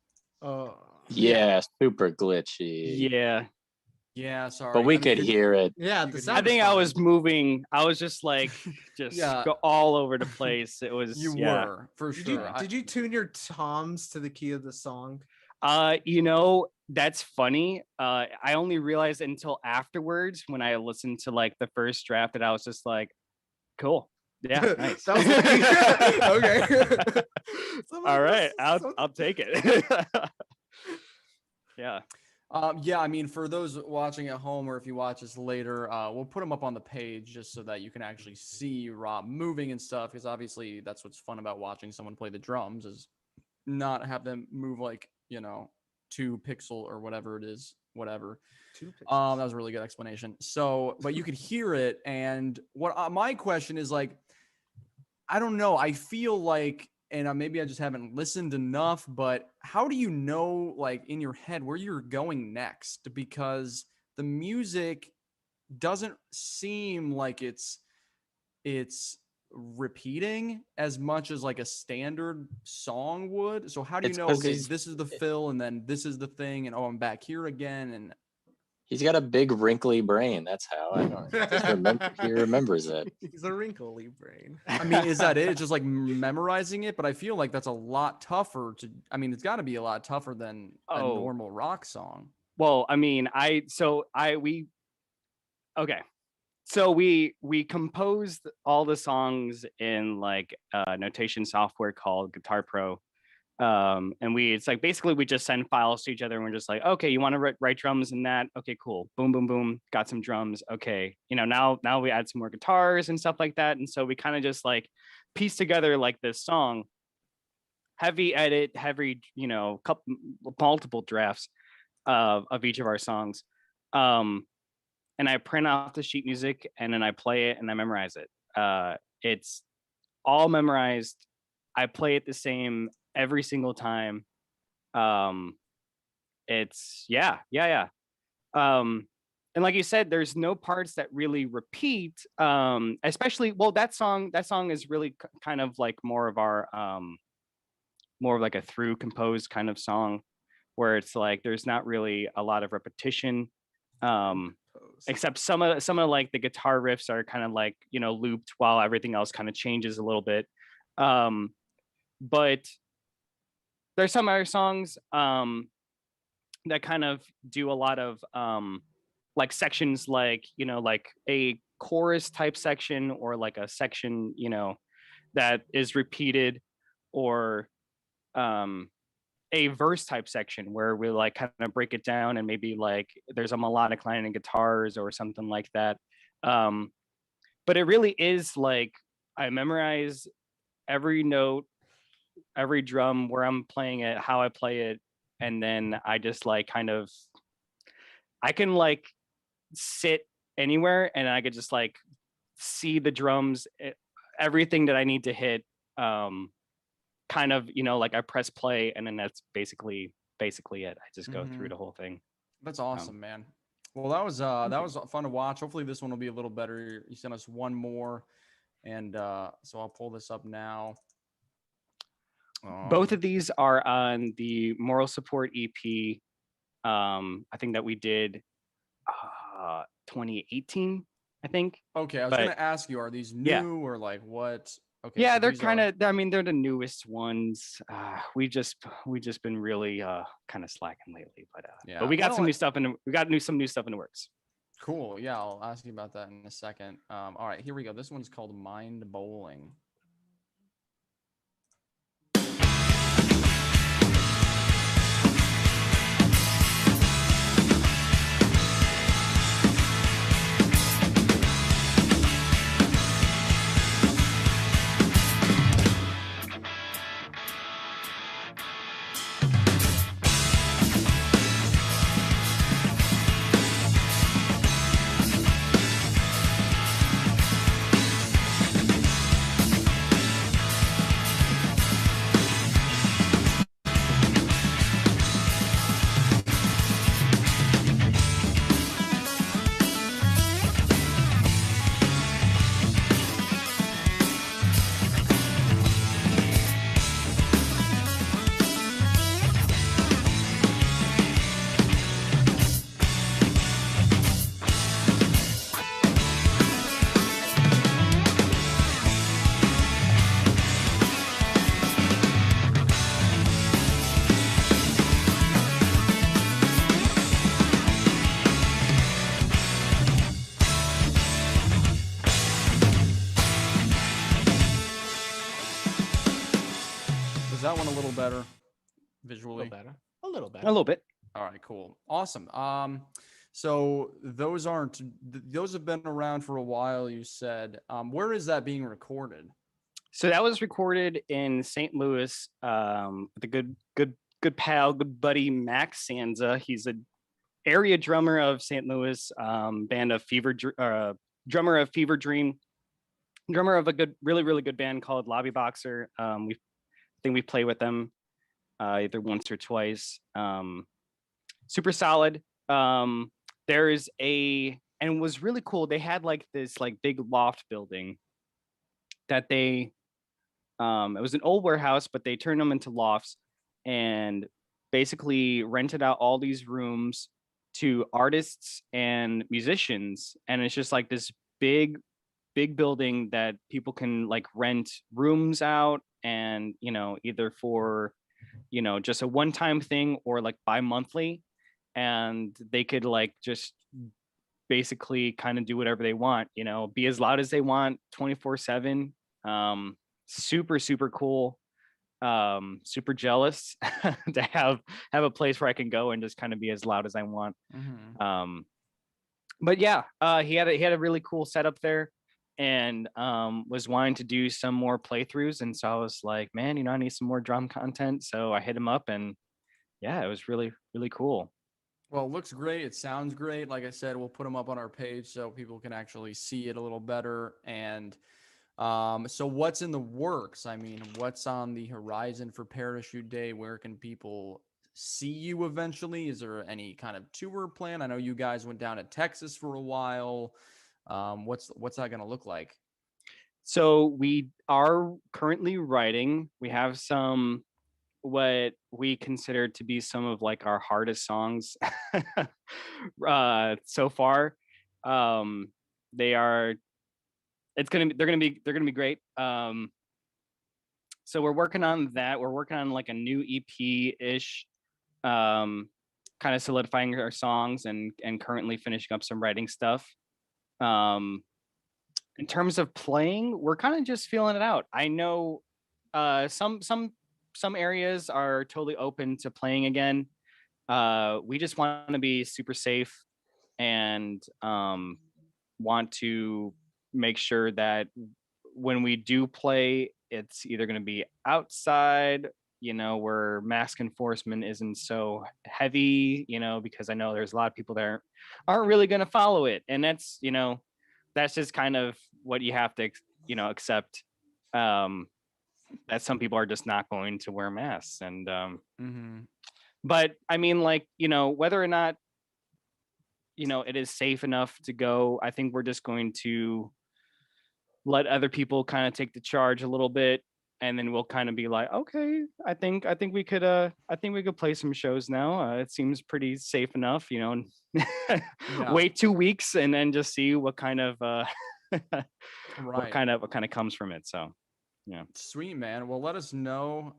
Yeah, super glitchy. Yeah. Yeah, sorry. But we I mean, could hear it. Yeah, You the could sound I think is I fine. was moving. I was just like, Yeah. go all over the place. It was, You yeah. were for Did sure. you did you tune your toms to the key of the song? You know, that's funny. I only realized until afterwards when I listened to like the first draft that I was just like, cool. Yeah, nice. That was okay. All right, I'll take it. Yeah. Yeah, I mean, for those watching at home, or if you watch this later, we'll put them up on the page just so that you can actually see Rob moving and stuff. Because obviously, that's what's fun about watching someone play the drums is not have them move like 2 pixel or whatever it is, whatever. 2 That pixels. was a really good explanation. So, but you could hear it, and what my question is like, I don't know. I feel like, and maybe I just haven't listened enough, but how do you know, like in your head, where you're going next? Because the music doesn't seem like it's repeating as much as like a standard song would. So how do you It's know, 'cause okay, he's- this is the fill and then this is the thing, and oh, I'm back here again, and He's got a big wrinkly brain. That's how I know. He remembers it. He's a wrinkly brain. I mean, is that it? It's just like memorizing it, but I feel like that's a lot tougher to. I mean, it's got to be a lot tougher than a Oh. normal rock song. Well, I mean, okay. So we composed all the songs in like a notation software called Guitar Pro. And it's like basically we just send files to each other and we're just like, okay, you want to write drums in that? Okay, cool. Boom, boom, boom. Got some drums. Okay. Now we add some more guitars and stuff like that. And so we kind of just like piece together like this song, heavy edit, heavy, multiple drafts of each of our songs. And I print off the sheet music and then I play it and I memorize it. It's all memorized. I play it the same every single time. It's yeah. And like you said, there's no parts that really repeat. Especially, well, that song is really kind of like more of like a through composed kind of song, where it's like there's not really a lot of repetition. Except some of like the guitar riffs are kind of like, looped while everything else kind of changes a little bit. But there's some other songs that kind of do a lot of like sections, like like a chorus type section, or like a section that is repeated, or a verse type section where we like kind of break it down, and maybe like there's a melodic line in guitars or something like that. But it really is like I memorize every note, every drum, where I'm playing it, how I play it, and then I just like kind of I can like sit anywhere and I could just like see the drums, everything that I need to hit. Kind of, like I press play, and then that's basically it. I just go through the whole thing. That's awesome, man. Well, that was fun to watch. Hopefully this one will be a little better. You sent us one more, and so I'll pull this up now. Both of these are on the Moral Support EP. I think that we did 2018, I think. Okay, I was gonna ask you, are these new or like what? Okay. Yeah, so they're these kind of. I mean, they're the newest ones. We just been really kind of slacking lately, but yeah. But we got some new stuff in. We got some new stuff in the works. Cool. Yeah, I'll ask you about that in a second. All right, here we go. This one's called Mind Bowling. Is that one a little better visually? A little better. A little bit. All right, cool. Awesome. So those have been around for a while, you said. Where is that being recorded? So that was recorded in St. Louis, with a good pal, good buddy, Max Sanza. He's a area drummer of St. Louis, band of drummer of Fever Dream, drummer of a really good band called Lobby Boxer. I think we played with them either once or twice. Super solid. And it was really cool. They had like this like big loft building that it was an old warehouse, but they turned them into lofts and basically rented out all these rooms to artists and musicians. And it's just like this big building that people can like rent rooms out, and either for just a one-time thing or like bi-monthly, and they could like just basically kind of do whatever they want, be as loud as they want 24/7. Super cool. Super jealous to have a place where I can go and just kind of be as loud as I want. But yeah, he had a really cool setup there, and was wanting to do some more playthroughs. And so I was like, man, I need some more drum content. So I hit him up, and yeah, it was really cool. Well, it looks great. It sounds great. Like I said, we'll put them up on our page so people can actually see it a little better. And so what's in the works? I mean, what's on the horizon for Parachute Day? Where can people see you eventually? Is there any kind of tour plan? I know you guys went down to Texas for a while. What's that going to look like? So we are currently writing. We have some what we consider to be some of like our hardest songs so far. They are they're gonna be great. So we're working on that. We're working on like a new EP-ish, kind of solidifying our songs and currently finishing up some writing stuff. In terms of playing, we're kind of just feeling it out. I know some areas are totally open to playing again. We just want to be super safe and want to make sure that when we do play, it's either going to be outside, where mask enforcement isn't so heavy, because I know there's a lot of people that aren't really going to follow it. And that's just kind of what you have to, accept, that some people are just not going to wear masks. And, but I mean, like, whether or not, it is safe enough to go, I think we're just going to let other people kind of take the charge a little bit, and then we'll kind of be like, okay, I think we could play some shows now. It seems pretty safe enough, and wait 2 weeks and then just see what kind of what kind of comes from it. So yeah, sweet, man. Well, let us know,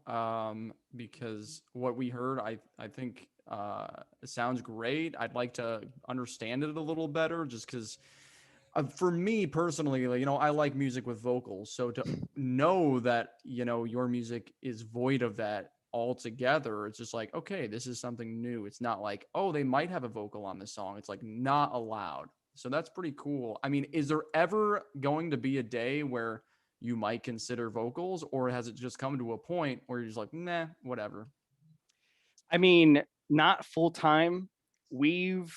because what we heard, I think it sounds great. I'd like to understand it a little better, just because for me personally, I like music with vocals. So to know that, your music is void of that altogether, it's just like, okay, this is something new. It's not like, oh, they might have a vocal on this song. It's like not allowed. So that's pretty cool. I mean, is there ever going to be a day where you might consider vocals, or has it just come to a point where you're just like, nah, whatever? I mean, not full time. We've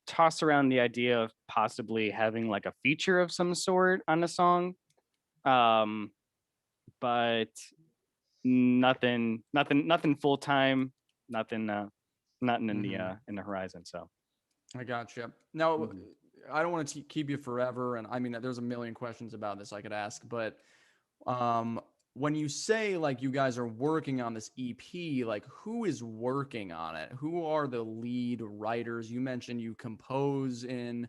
tossed around the idea of possibly having like a feature of some sort on a song, but nothing full time, nothing in the horizon. So I gotcha. Now, I don't want to keep you forever, and I mean, there's a million questions about this I could ask, but when you say like you guys are working on this EP, like who is working on it? Who are the lead writers? You mentioned you compose in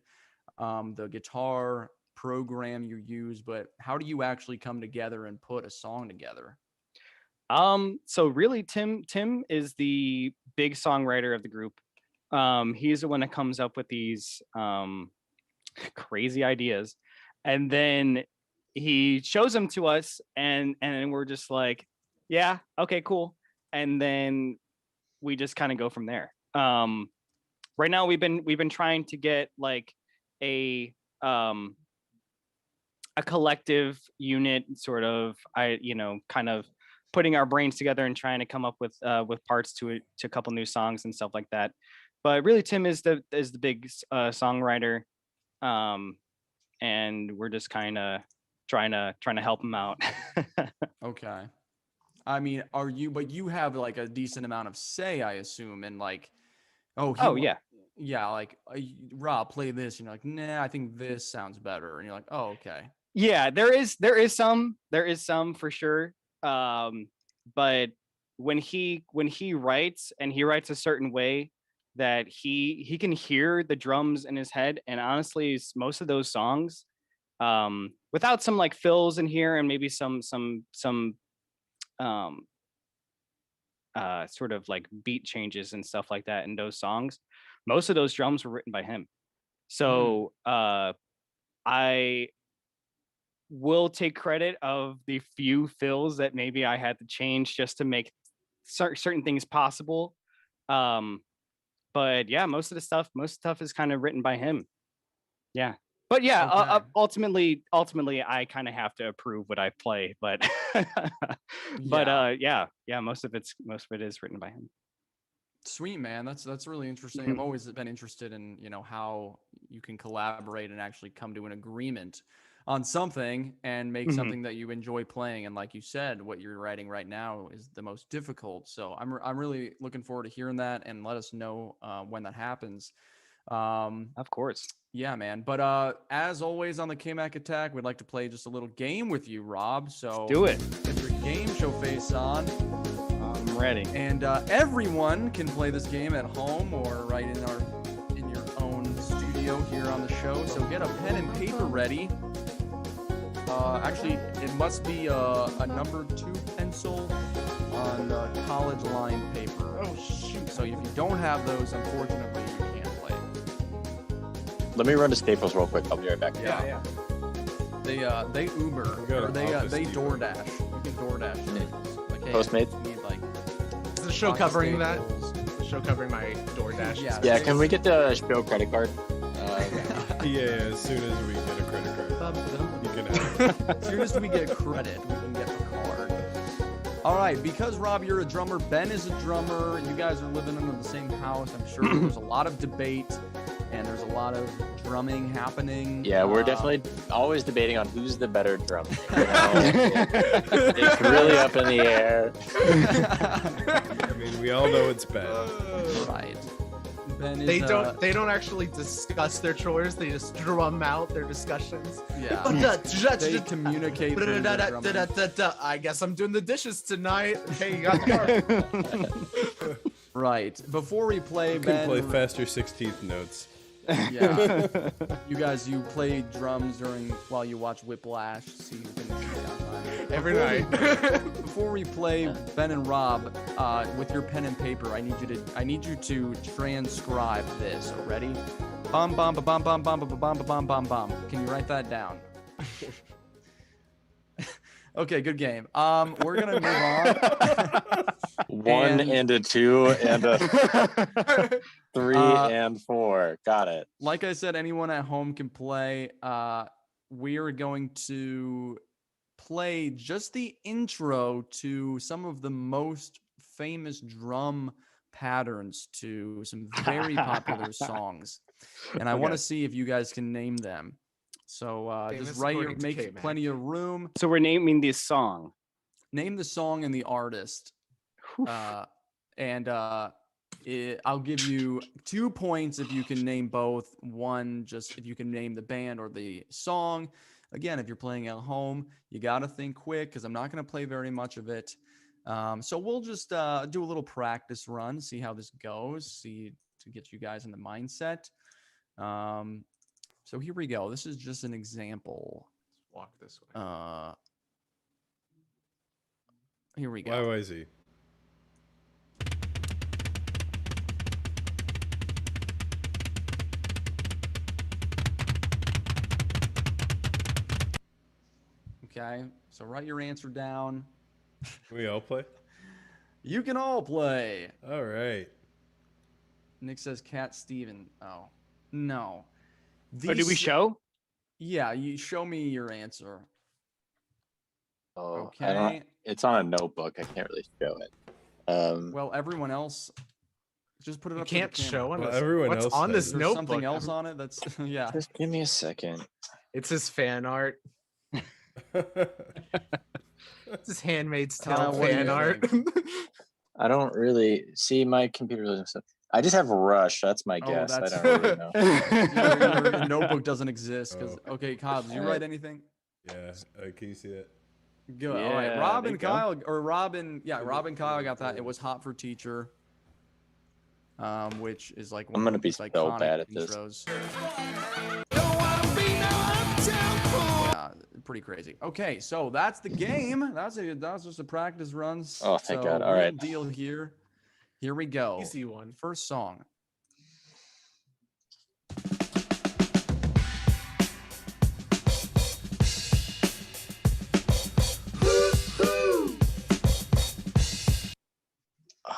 the guitar program you use, but how do you actually come together and put a song together? So really Tim is the big songwriter of the group. He's the one that comes up with these crazy ideas, and then he shows them to us, and we're just like, yeah, okay, cool. And then we just kind of go from there. Right now we've been trying to get like a collective unit, sort of, kind of putting our brains together and trying to come up with parts to a couple new songs and stuff like that. But really Tim is the big songwriter, and we're just kind of trying to help him out. Okay. I mean, but you have like a decent amount of say, I assume, and like, Yeah. Yeah, like, Rob, play this, and you're like, nah, I think this sounds better, and you're like, oh, okay. Yeah, there is some for sure. But when he writes, and he writes a certain way that he can hear the drums in his head, and honestly, most of those songs, without some like fills in here and maybe some sort of like beat changes and stuff like that in those songs, most of those drums were written by him. So I will take credit of the few fills that maybe I had to change just to make certain things possible. But yeah, most stuff is kind of written by him. Yeah. But yeah, Okay. ultimately, I kind of have to approve what I play. But Yeah. most of it is written by him. Sweet, man. That's really interesting. I've always been interested in, how you can collaborate and actually come to an agreement. on something and make Mhm. something that you enjoy playing. And like you said, what you're writing right now is the most difficult. So I'm really looking forward to hearing that, and let us know when that happens. Of course. Yeah, man. But as always on the Kmac Attack, we'd like to play just a little game with you, Rob. So Do it. get your game show face on. I'm ready. And everyone can play this game at home or right in your own studio here on the show. So get a pen and paper ready. Actually, it must be a number 2 pencil on college line paper. Oh shoot! So if you don't have those, unfortunately, you can't play. Let me run to Staples real quick. I'll be right back. Yeah. They Uber Go or to they Office Depot. DoorDash. You can DoorDash Staples. Like, hey, Postmates? I need like Is the show box covering that? Staples. The show covering my DoorDash? Yeah. Yeah, can we get the show credit card? Yeah, as soon as we get a credit card, you can have it. As soon as we get credit, we can get the card. All right, because Rob, you're a drummer, Ben is a drummer, you guys are living under the same house. I'm sure there's a lot of debate and there's a lot of drumming happening. Yeah, we're definitely always debating on who's the better drummer. You know? It's really up in the air. I mean, we all know it's bad. Right. Ben is, They don't actually discuss their chores. They just drum out their discussions. Yeah. They communicate. through the drumming. I guess I'm doing the dishes tonight. Hey, you got the card. Right. Before we play, You can Ben. play faster 16th notes. Yeah. You play drums while you watch Whiplash. See who can see on time. Every night. Before we play, Ben and Rob, with your pen and paper, I need you to transcribe this. So ready? Bum bum ba bum bum bum ba bum ba bum bum bum. Can you write that down? Okay, good game. We're gonna move on. 1 and a 2 and a 3 and 4. Got it. Like I said, anyone at home can play. We're going to play just the intro to some of the most famous drum patterns to some very popular songs. And I want to see if you guys can name them. So just make plenty of room. So we're naming this song. Name the song and the artist. I'll give you 2 points if you can name both. 1, just if you can name the band or the song. Again, if you're playing at home, you got to think quick because I'm not going to play very much of it. So we'll just do a little practice run, see how this goes, to get you guys in the mindset. So here we go. This is just an example. Walk this way. Here we go. YYZ. Okay, so write your answer down. Can we all play? You can all play. All right. Nick says Cat Steven. Oh, no. Or do we show? Yeah, you show me your answer. Oh, Okay. it's on a notebook. I can't really show it. Well, everyone else, just put it You up. to the can't camera. show on Well, this. everyone What's else on has this it. There's notebook? something else on it. That's yeah. Just give me a second. It's his fan art. It's his Handmaid's Tale what do fan you art. I don't really see my computer. Doesn't stuff. I just have Rush. That's my Oh, guess. that's- I don't really know. Your notebook doesn't exist because okay, Kyle, did you write anything? Yeah. Can you see it? Good. All right, Yeah, Rob there and you go. Kyle, or Robin, yeah, Rob and Kyle got that. It was Hot for Teacher, which is like one I'm gonna of be those so iconic bad at this. intros. Yeah, pretty crazy. Okay, so that's the game. That's just a practice run. Oh, thank God. All real right. deal here. Here we go. Easy one. First song.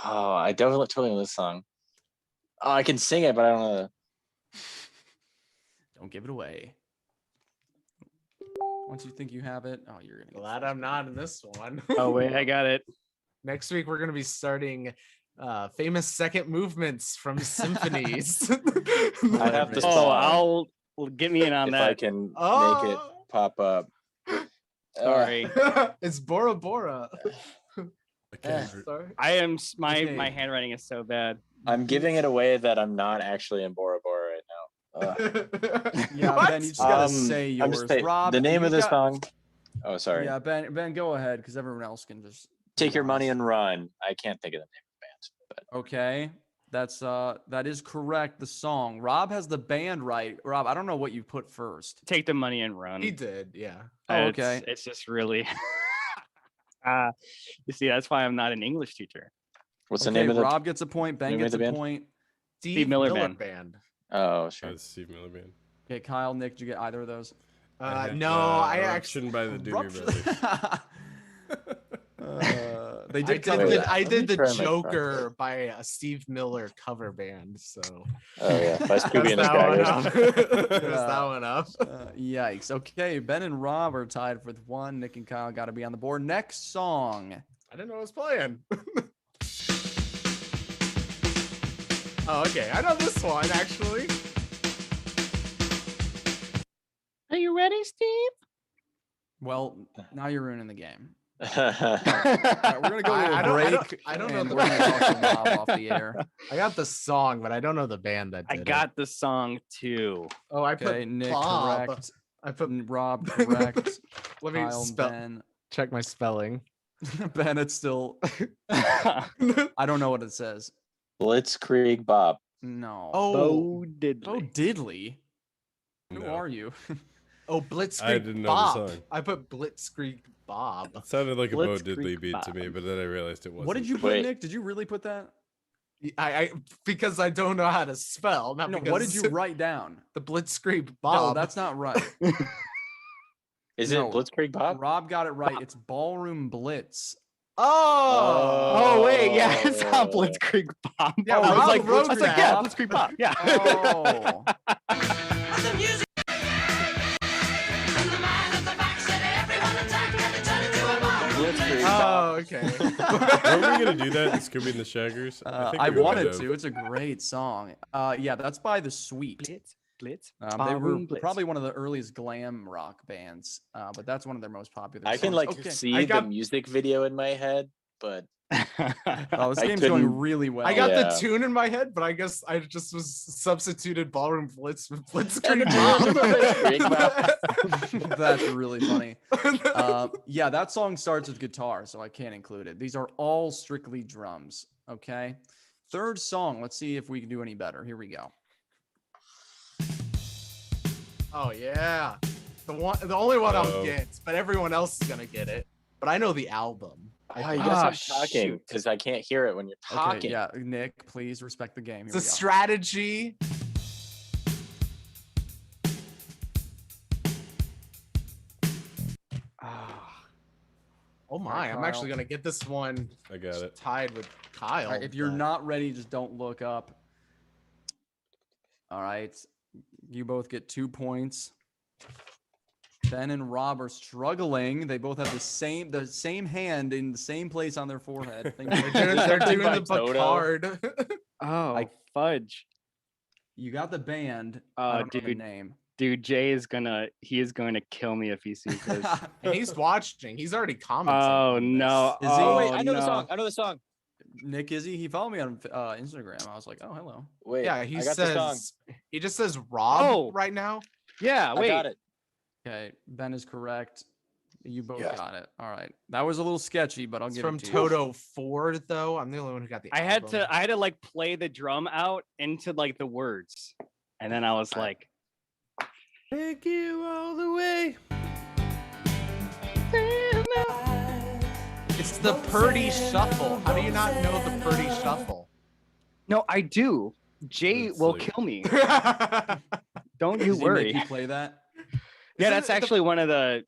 Oh, I definitely totally know this song. Oh, I can sing it, but I don't know. Don't give it away. Once you think you have it, oh, you're gonna get Glad I'm not in this one. Oh wait, I got it. Next week we're gonna be starting famous second movements from symphonies. I have to Oh, song. Get me in on If I that. can make it. pop up. Sorry. It's Bora Bora. I can't. Sorry. My handwriting is so bad. I'm giving it away that I'm not actually in Bora Bora right now. Yeah, What? Ben, you just gotta I'm say yours. just saying, Rob, the name you of this got- song. Oh, sorry. Yeah, Ben, go ahead because everyone else can just Take Your Money honest. and Run. I can't think of the name of the band. But Okay, that is correct. The song. Rob has the band right. Rob, I don't know what you put first. Take the money and run. He did, yeah. Oh, It's- okay. It's just really. You see, that's why I'm not an English teacher. what's the Okay, name of the? Rob gets a point. Ben name of gets the a band? point. Steve Miller Band. Oh, sure. That's Steve Miller Band. Okay, Kyle, Nick, did you get either of those? No, I actually. Eruption by the Doobie Brothers. They I did did, cover Wait, that. I let did me the try my Joker by a Steve Miller cover band, so Oh yeah, by Scooby and the that one up. Scraggers. That's that one up. Yikes. Okay, Ben and Rob are tied with one. Nick and Kyle got to be on the board. Next song. I didn't know I was playing. Oh, okay. I know this one actually. Are you ready, Steve? Well, now you're ruining the game. Oh, All right, we're gonna go to I a don't- break. I don't know and the- we're gonna talk to Rob off the air. I got the song, but I don't know the band that did I it. got the song too. Oh, I Okay, put Nick Bob. correct. I put. Rob correct. Let me Kyle, spell. Ben. Check my spelling. Ben, it's still. I don't know what it says. Blitzkrieg Bob. No. Bo Diddley. Bo Diddley. Who No. are you? Oh, Blitzkrieg I didn't know the Bob. song. I put Blitzkrieg Bob. It sounded like a Bo Blitzkrieg Diddley beat to Bob. me, but then I realized it wasn't. What did you put, Wait. Nick? Did you really put that? I because I don't know how to spell. Not No. because What did you write down? the Blitzkrieg No, Bob. that's not right. Is No. it Blitzkrieg Bob? Rob got it right. It's Ballroom Blitz. Oh. Oh wait, yeah, it's not Oh. Blitzkrieg Bob. Yeah, I was Rob like, wrote I was like, yeah, that. Blitzkrieg Bob. Yeah. Oh. Blitzkrieg Oh, Bob. okay. Weren't we gonna do that in Scooby and the Shaggers? think I we might wanted have. to. It's a great song. Yeah, that's by The Sweet. Blitz. They were Ballroom Blitz. probably one of the earliest glam rock bands, but that's one of their most popular. I can songs. like Okay. see I got- the music video in my head, but Oh, this I game's going couldn't- really well. I got Yeah. the tune in my head, but I guess I just was substituted Ballroom Blitz with And Blitzkrieg Blitzkrieg Bob. That's really funny. Yeah, that song starts with guitar, so I can't include it. These are all strictly drums. Okay. Third song. Let's see if we can do any better. Here we go. Oh yeah, the only one I'll Uh-oh. get, but everyone else is gonna get it. But I know the album. Oh, you guys Ah, are talking shoot. because I can't hear it when you're Okay, talking. yeah, Nick, please respect the game. It's Here a we go. strategy. Oh my, I'm actually Kyle. gonna get this one I got it. tied with Kyle. All right, if you're but- not ready, just don't look up. All right. You both get 2 points. Ben and Rob are struggling. They both have the same hand in the same place on their forehead. Thank you. they're doing by the Toto. Picard. Oh, I- fudge. You got the band. I Oh, don't know the dude. name. Dude, Jay is gonna kill me if he sees this. And he's watching. He's already commented. Oh on no. Is he- Oh, wait, I know the no. song. I know the song. Nick Izzy, he followed me on Instagram. I was like, oh, hello. Wait, this. Yeah, he I got the song. says he just says Rob Oh. right now. Yeah, I wait. got it. Okay, Ben is correct. You both Yeah. got it. All right. That was a little sketchy, but I'll It's give from it to you. Toto Ford, though. I'm the only one who got the. I had album. to like play the drum out into like the words. And then I was like, Take you all the way. It's the Purdy Shuffle. How do you not know the Purdy Shuffle? no, I do. Jay That's will like- kill me. Don't Don't you Does he worry. make you play that? Yeah, Isn't that's it the- actually one of the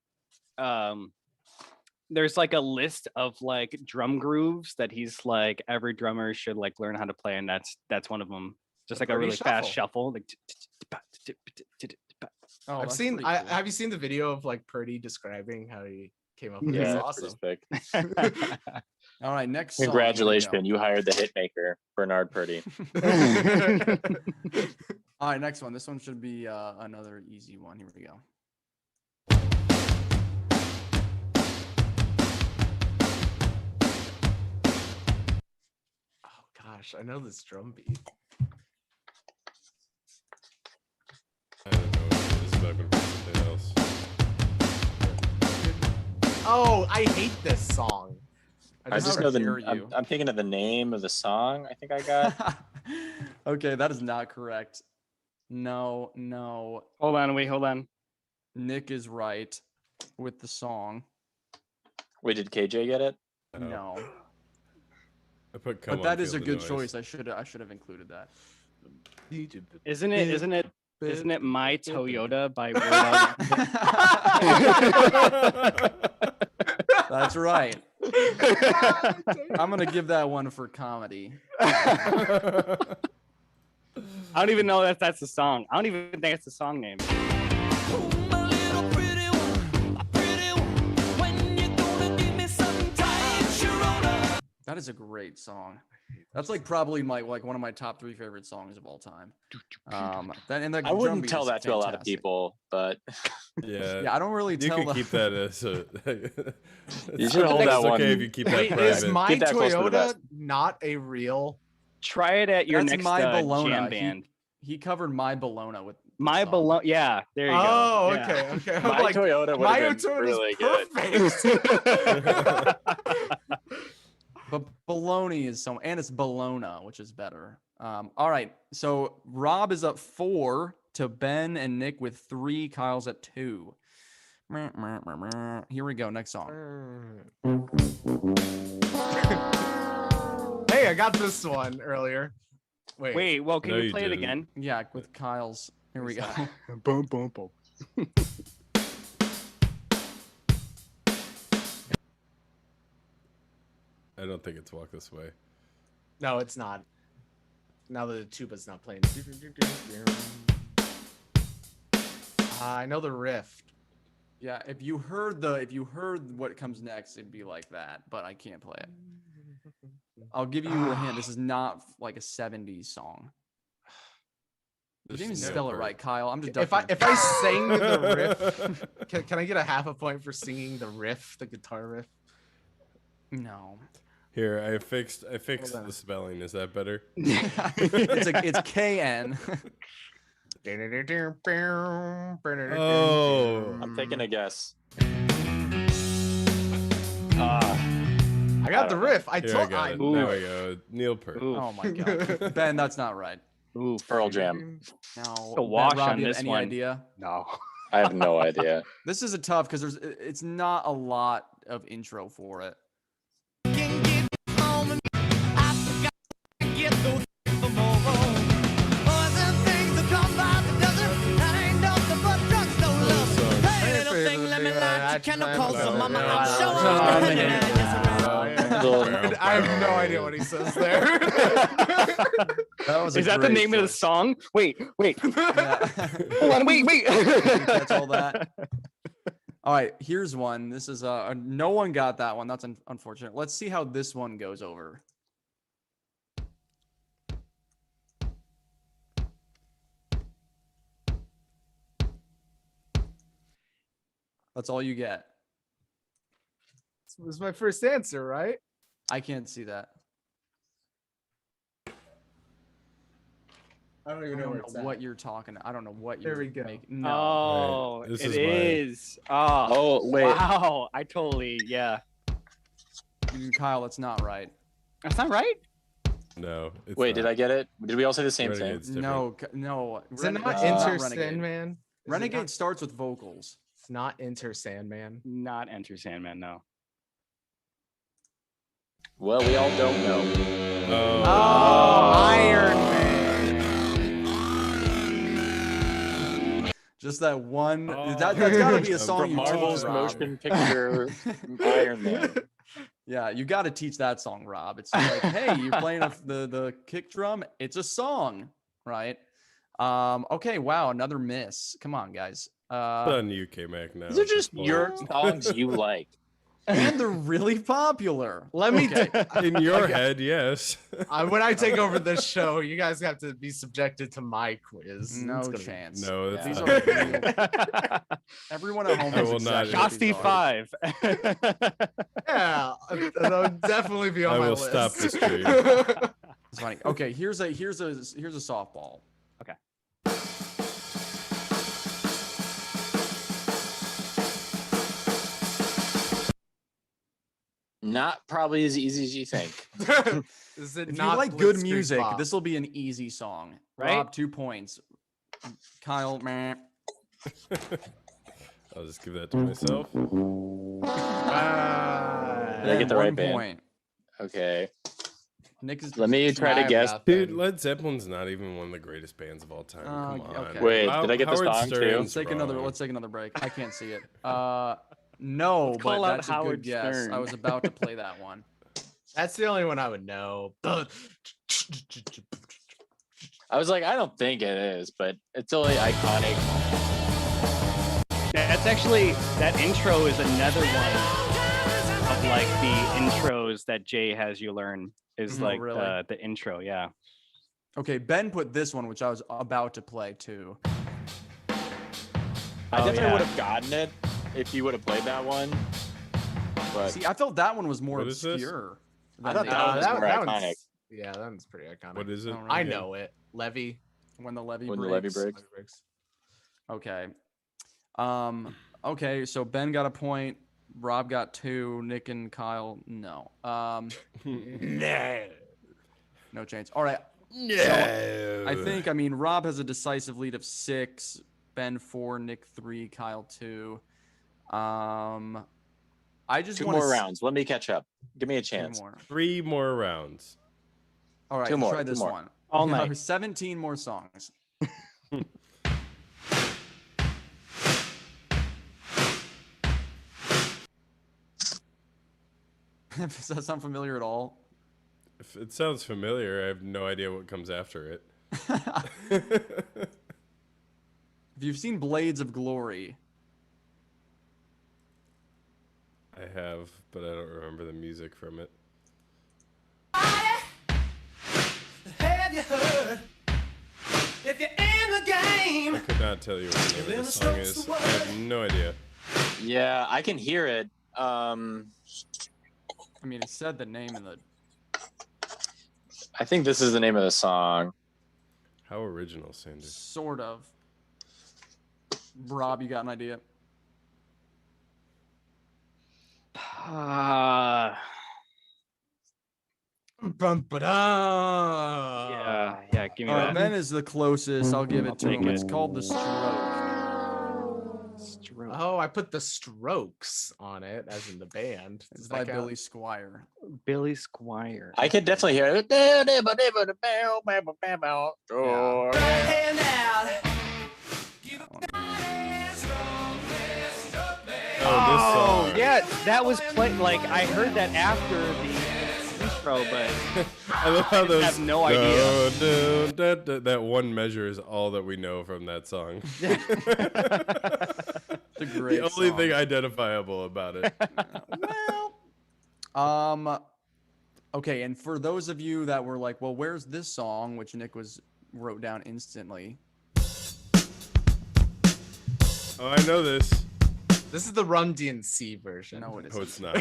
there's like a list of like drum grooves that he's like every drummer should like learn how to play, and that's one of them. Just The like a Purdy really fast Shuffle. shuffle. Like Oh, I've that's seen. pretty cool. Have you seen the video of like Purdy describing how he came up with Yeah, this? that's Awesome. pretty sick. All right, next song. Here we Congratulations, go. Ben. You hired the hit maker, Bernard Purdy. All right, next one. This one should be another easy one. Here we go. gosh, I know this drum beat. I don't know what this is, but I'm gonna play something else. Oh, I hate this song. I just How know dare the. you. I'm thinking of the name of the song. I think I got. Okay, that is not correct. No. Hold on. Nick is right with the song. Wait, did KJ get it? Oh. No. I put come But on, that is Feel a the good Noise. choice. I should have included that. Isn't it My Toyota by Weird Al? That's right. I'm gonna give that one for comedy. I don't even know if that's the song. I don't even think it's the song name. That is a great song. That's like probably one of my top 3 favorite songs of all time. That and the I drum wouldn't beat tell is that to a lot of fantastic. people, but Yeah. Yeah, I don't really You tell. can keep that as a. You should hold that it's one. okay if you keep that Wait, private. is My Keep that close to the Toyota vest. not a real? Try it at your That's next My Bologna. jam band. He covered My Bologna with the My song. Bologna. Yeah, there you Oh, go. Yeah. okay. I'm My like, Toyota would My have been Toyota's really good. perfect. But Bologna is so, and it's Bologna, which is better. All right, so Rob is up 4 to Ben and Nick with 3. Kyle's at 2. Here we go. Next song. Hey, I got this one earlier. Wait, well, can No, you you play it didn't. again? Yeah, with Kyle's. Here we go. Boom, boom, boom. I don't think it's Walk This Way. No, it's not. Now that the tuba's not playing. I know the riff. Yeah, if you heard what comes next, it'd be like that, but I can't play it. I'll give you a hint. This is not like a 70s song. You didn't even spell it right, Kyle. I'm just If I sang the riff, can I get a half a point for singing the riff, the guitar riff? No. Here, I fixed Hold on. the spelling. Is that better? It's KN. Oh. I'm taking a guess. I got the riff. I Here I told got it. I There we go. Neil Peart. Ooh. Oh my god. Ben, that's not right. Ooh. Pearl Jam. No. A wash Ben, Rob, on you have this any one. idea? No. I have no idea. This is a tough because it's not a lot of intro for it. I have no idea what he says there. That was Is that the name of the song? Wait. Yeah. Hold on, wait. Did you catch all that? All right, here's one. This is no one got that one. That's unfortunate. Let's see how this one goes over. That's all you get. This was my first answer, right? I can't see that. I don't even I know don't where it's know at. what you're talking. I don't know what There you're we go. making. No. Oh, Right, this it is mine. is. Oh, Oh wait, wow. I totally, yeah. Kyle, that's not right. That's not right? No. It's wait, did not. I get it? Did we all say the same thing? Renegade's different. No, no. Is it not it's Enter Renegade. Sandman? Is it Renegade not- starts with vocals. It's not Enter Sandman. Not Enter Sandman, no. Well, we all don't know. Oh. Iron Man. Just that one. Oh. That's got to be a song From you Marvel's teach, Rob. motion picture Iron Man. Yeah, you got to teach that song, Rob. It's like, hey, you're playing the kick drum. It's a song, right? Okay, wow, another miss. Come on, guys. Put on you, Kmac, now. These are at this just point. your songs you like. And they're really popular. Let me. In your head, yes. When I take over this show, you guys have to be subjected to my quiz. No It's gonna be- chance. No, it's These not. are real. Everyone at home I knows will not- exactly what these Shosty are. 5. Yeah, that'll definitely be on I my will list. stop the stream. It's funny. Okay, here's a softball. Okay. Not probably as easy as you think. Is it If you not like good Blitzkrieg music, Bop? this will be an easy song. Right? Rob, 2 points. Kyle, meh. I'll just give that to myself. Did I get the 1 right band? point. Okay. Nick is. Let me try I to have guess. nothing. Dude, Led Zeppelin's not even one of the greatest bands of all time. Come on. Okay. Wait, did I get the Howard song too? Stern's Let's take another. wrong. Let's take another break. I can't see it. No, Let's but call out that's a Howard good guess. Stern. I was about to play that one. That's the only one I would know. I was like, I don't think it is, but it's only iconic. That's actually, that intro is another one of like the intros that Jay has you learn is Oh, like really? the intro. Yeah. Okay, Ben put this one, which I was about to play too. I definitely yeah. would have gotten it if you would have played that one. But See, I felt that one was more What is this? obscure. I than thought the that one was other. more that iconic. one's, yeah, that one's pretty iconic. What is it? Oh, really? I again? know it. Levy. When the levee When the breaks. levee breaks. Okay. Okay, so Ben got a point. Rob got 2. Nick and Kyle, no. No. No change. All right. No. I mean, Rob has a decisive lead of 6. Ben 4. Nick 3. Kyle 2. I just 2 want more rounds. Let me catch up. Give me a 2 chance. more. 3 more rounds. All right, 2 more, try 2 this more. one. All We have night. 17 more songs. Does that sound familiar at all? If it sounds familiar, I have no idea what comes after it. If you've seen Blades of Glory, I have, but I don't remember the music from it. Have you heard? If you're in the game, I could not tell you what the name of the song is. I have no idea. Yeah, I can hear it. I mean, it said the name in the. I think this is the name of the song. How original, Sanders. Sort of. Rob, you got an idea? Yeah, give me All right, that. Ben is the closest. I'll give it to take him. It's it. called The Stroke. Stroke. Oh, I put the Strokes on it, as in the band. It's Does by that count? Billy Squire. Billy Squire. I could definitely hear it. Oh, hand out. Oh, this song. Yeah, that was like I heard that after the intro, but I love how those. have no idea. That one measure is all that we know from that song. It's a great The only song. thing identifiable about it. Okay, and for those of you that were like, well, where's this song, which Nick wrote down instantly. Oh, I know this. This is the Run DMC version. No, it Oh, isn't. it's not.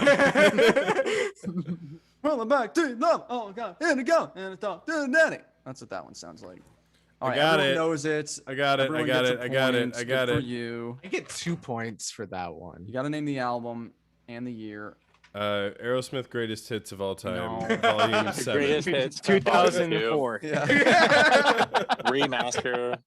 Well, I'm back to love. Oh God, and it go and it's talk to daddy. That's what that one sounds like. All right, got everyone it. knows it. I got it. I Everyone got gets it. a I got it. point. I got Good for it. you. I get 2 points for that one. You got to name the album and the year. Aerosmith Greatest Hits of All Time, No. Volume 7. Greatest hits. 2004. Yeah. Remaster.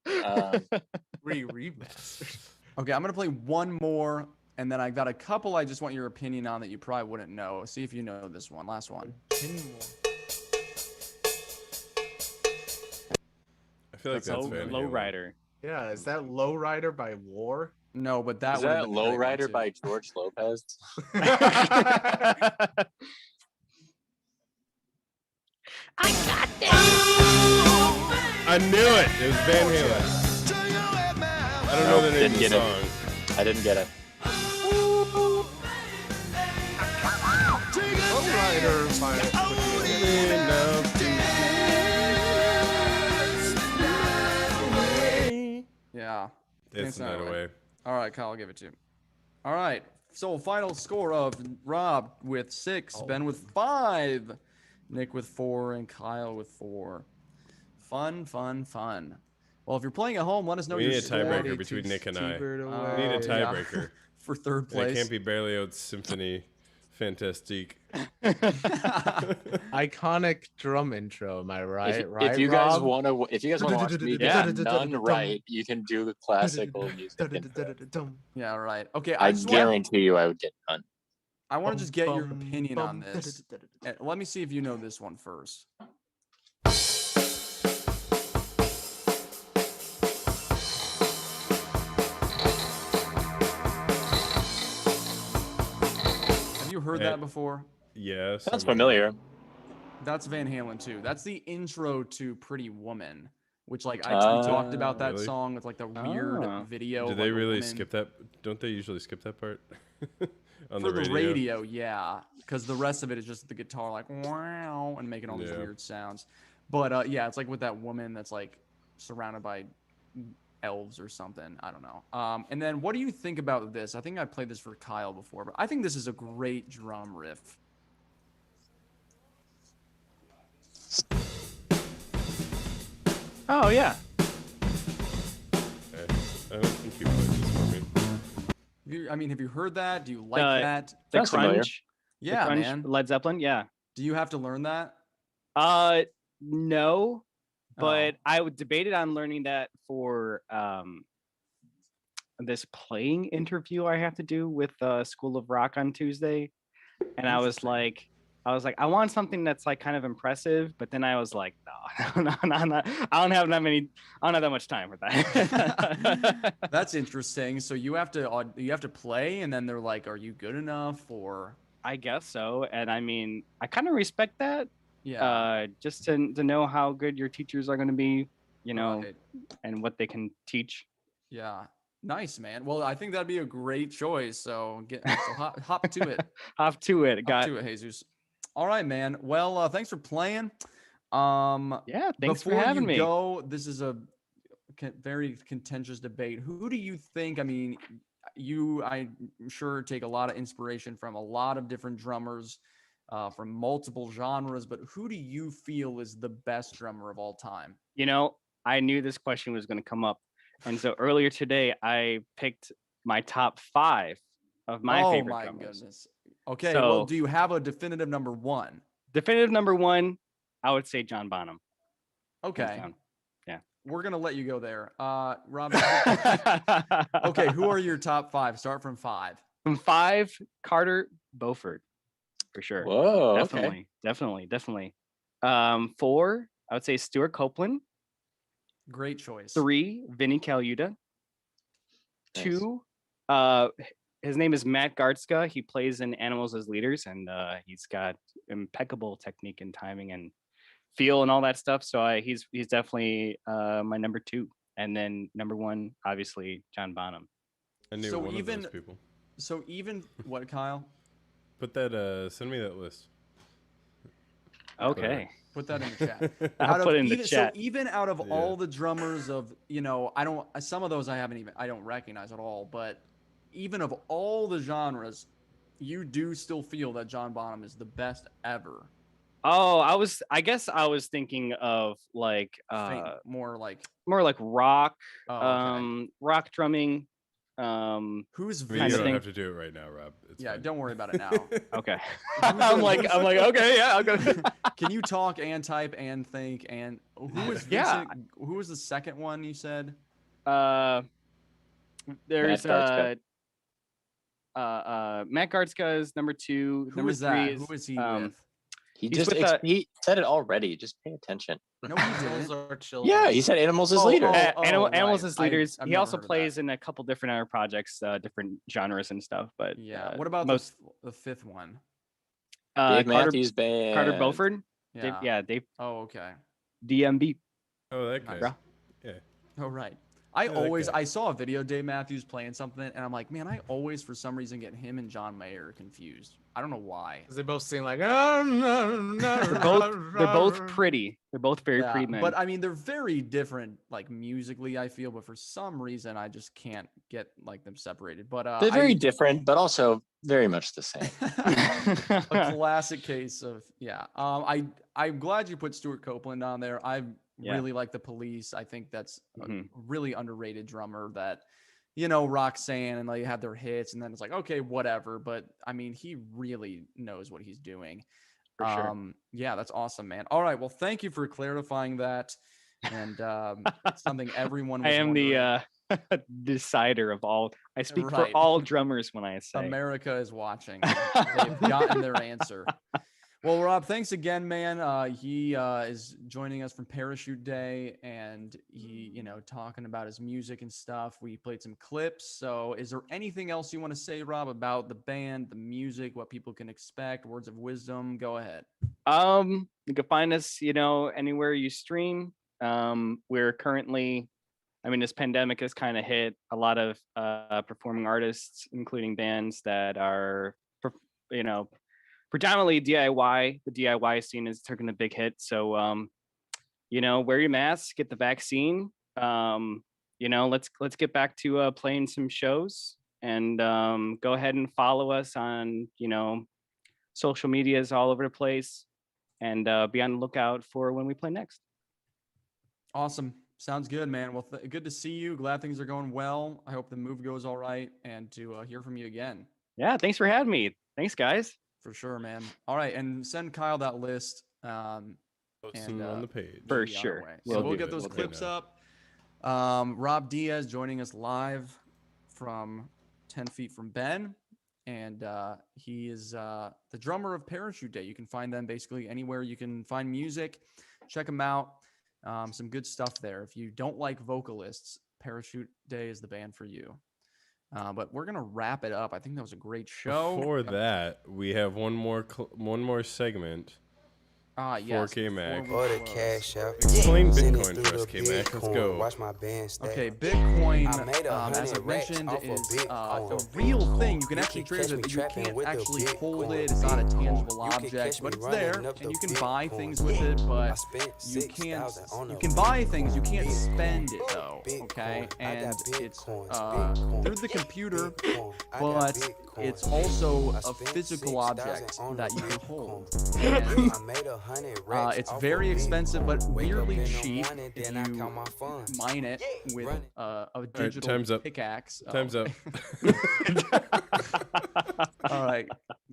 Remastered. Okay, I'm gonna play one more, and then I got a couple I just want your opinion on that you probably wouldn't know. See if you know this one. Last one. I feel like that's Van Low Halen. Rider. Yeah, is that Lowrider by War? No, but that Is would've that been a great one, Lowrider too. by George Lopez? I knew it. It was Van Halen. I don't know the name of the Didn't get it. song. I didn't get it. Lowrider by Yeah. Dance the night away. All right, Kyle, I'll give it to you. All right. So final score of Rob with 6, Ben with 5, Nick with 4 and Kyle with 4. Fun. Well, if you're playing at home, let us know We your need a score. tiebreaker between Nick and I. Keep it We away. need a Oh, yeah. tiebreaker. For third And it place. can't be Berlioz Symphony Fantastique. Iconic drum intro. Am I right? If you guys Rob? want to, if you guys want to watch me Yeah. get none right, you can do the classical music. Yeah, right. Okay, I guarantee you, I would get none. I want to just get your opinion on this. Let me see if you know this one first. Have you heard that before? Yes. Sounds familiar. That's Van Halen too. That's the intro to Pretty Woman, which like we talked about that Really? song with like the weird Oh. video. Do of, they like, a really woman. skip that? Don't they usually skip that part? On For the radio, yeah, because the rest of it is just the guitar like wow and making all these Yeah. weird sounds. But yeah, it's like with that woman that's like surrounded by elves or something. I don't know. And then what do you think about this? I think I played this for Kyle before, but I think this is a great drum riff. Oh yeah. Okay. I don't think you played this for me. Have you heard that? Do you like Uh, that? The Sounds familiar. crunch. The Yeah, crunch, man. Led Zeppelin. Yeah. Do you have to learn that? No, but Oh. I debated on learning that for this playing interview I have to do with School of Rock on Tuesday, and I was Interesting. like, I want something that's like kind of impressive, but then I was like, no, I don't have that much time for that. That's interesting. So you have to play, and then they're like, "Are you good enough?" Or I guess so, and I mean, I kind of respect that. yeah, Just to know how good your teachers are going to be, right. and what they can teach. Yeah, nice, man. Well, I think that'd be a great choice. So hop to it. Hop to it. Hop Got to it, Jesus. All right, man. Well, thanks for playing. Yeah, thanks for before having you me. go, this is a very contentious debate. Who do you think? I mean, I'm sure, take a lot of inspiration from a lot of different drummers from multiple genres, but who do you feel is the best drummer of all time? I knew this question was going to come up. And so earlier today, I picked my top 5 of my favorite my drummers. goodness. Okay, So- well, do you have a definitive number 1? Definitive number 1, I would say John Bonham. hands Okay. down. We're going to let you go there. Rob, okay, who are your top 5? Start from 5. From 5, Carter Beauford, for sure. Whoa. Okay. Definitely. 4, I would say Stuart Copeland. Great choice. 3, Vinny Caluta. Nice. 2, his name is Matt Gartzka. He plays in Animals as Leaders, and he's got impeccable technique and timing and feel and all that stuff. So he's definitely my number 2. And then number 1, obviously, John Bonham. I knew So one even- of those people. So even what, Kyle? Put that. Send me that list. Okay. Put that in the chat. I'll put it in the even, chat. So even out of Yeah. all the drummers of, some of those I don't recognize at all, but even of all the genres, you do still feel that John Bonham is the best ever. Oh, I guess I was thinking of like More like, more like rock, okay. rock drumming. Who's I mean, you Kinda don't thing. have to do it right now, Rob. It's Yeah, fine. don't worry about it now. Okay. Who's I'm the- like, okay, yeah, I'll go. Can you talk and type and think and who was Yeah. Vincent, who was the second one you said? There's Matt Matt Gartzka is number 2. Who number is 3 that? is Who is he um, with? He He's just with he said it already. Just pay attention. No, he Animals didn't. are children. Yeah, he said animals as Oh, leader. oh, Animals right. as Leaders. I've He never also heard of that. plays in a couple different other projects, different genres and stuff. But Yeah. What about most the fifth one? Dave Carter, Matthews Band. Carter Beauford? Yeah. Dave Oh, okay. DMB. Oh, that guy. Nice. Yeah. Oh, right. I saw a video Dave Matthews playing something, and I'm like, man, I always for some reason get him and John Mayer confused. I don't know why. Because they both sing like, oh, no, They're both pretty. They're both very Yeah, pretty men. but I mean, they're very different, like musically, I feel. But for some reason, I just can't get like them separated. But They're very different, but also very much the same. a classic case of I'm glad you put Stuart Copeland on there. I really like the Police. I think that's a really underrated drummer that, Roxanne and they have their hits and then it's like, okay, whatever. But I mean, he really knows what he's doing. For sure. Yeah, that's awesome, man. All right. Well, thank you for clarifying that. And it's something everyone was I am wondering. the decider of all. I speak for Right. all drummers when I say America is watching. They've gotten their answer. Well, Rob, thanks again, man. He is joining us from Parachute Day, and he, talking about his music and stuff. We played some clips. So is there anything else you want to say, Rob, about the band, the music, what people can expect, words of wisdom? Go ahead. You can find us, anywhere you stream. We're currently, this pandemic has kind of hit a lot of performing artists, including bands that are, predominantly DIY. The DIY scene is taking a big hit. So, wear your mask, get the vaccine. Let's get back to playing some shows, and go ahead and follow us on, social medias all over the place, and be on the lookout for when we play next. Awesome. Sounds good, man. Well, good to see you. Glad things are going well. I hope the move goes all right, and to hear from you again. Yeah, thanks for having me. Thanks, guys. For sure, man. All right, and send Kyle that list. Post them on the page. For be on our sure. way. Will So do. we'll get those We'll do clips that. up. Rob Diaz joining us live from 10 Feet from Ben. And he is the drummer of Parachute Day. You can find them basically anywhere you can find music. Check them out. Some good stuff there. If you don't like vocalists, Parachute Day is the band for you. But we're gonna wrap it up. I think that was a great show. Before that, we have one more segment. Yes. 4K Mac. before we Or the close. cash out. Explain Send it Bitcoin through for us, the Kmac. Let's Bitcoin. go. Watch my band stack. Okay, Bitcoin, I made as I 100 racks mentioned, off of is a Bitcoin. real thing. You can You actually can trade catch it, me but you trapping can't with the actually hold Bitcoin. it. It's not a tangible You can object, catch but me it's there, running up and the you can buy Bitcoin. things with it. I But spent you can't. 6,000 on You a can buy Bitcoin. things. You can't Bitcoin. spend it though. Bitcoin. Okay, I and got it's Bitcoins. Bitcoin. through the computer, Bitcoin. I got but Bitcoins. it's also I a spent physical 6,000 object on a that you can Bitcoin. hold. I made 100 racks It's off very of expensive, but Bitcoin. Wake up weirdly in the cheap morning, if then I you count my funds. mine it with Run it. a digital time's up. pickaxe. Oh. Time's up. All right,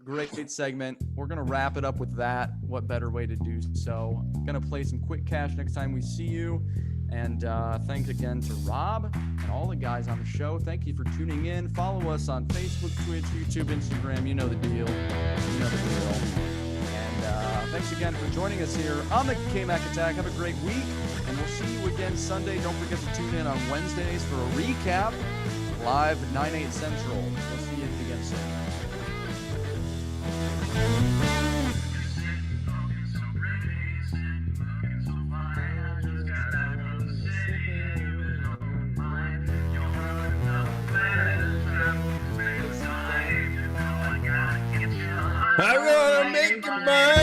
great segment. We're gonna wrap it up with that. What better way to do so? Gonna play some quick cash next time we see you. And thanks again to Rob and all the guys on the show. Thank you for tuning in. Follow us on Facebook, Twitch, YouTube, Instagram. You know the deal. And thanks again for joining us here on the Kmac Attack. Have a great week, and we'll see you again Sunday. Don't forget to tune in on Wednesdays for a recap live at 9/8 Central. We'll see you again soon. I'm gonna make it mine.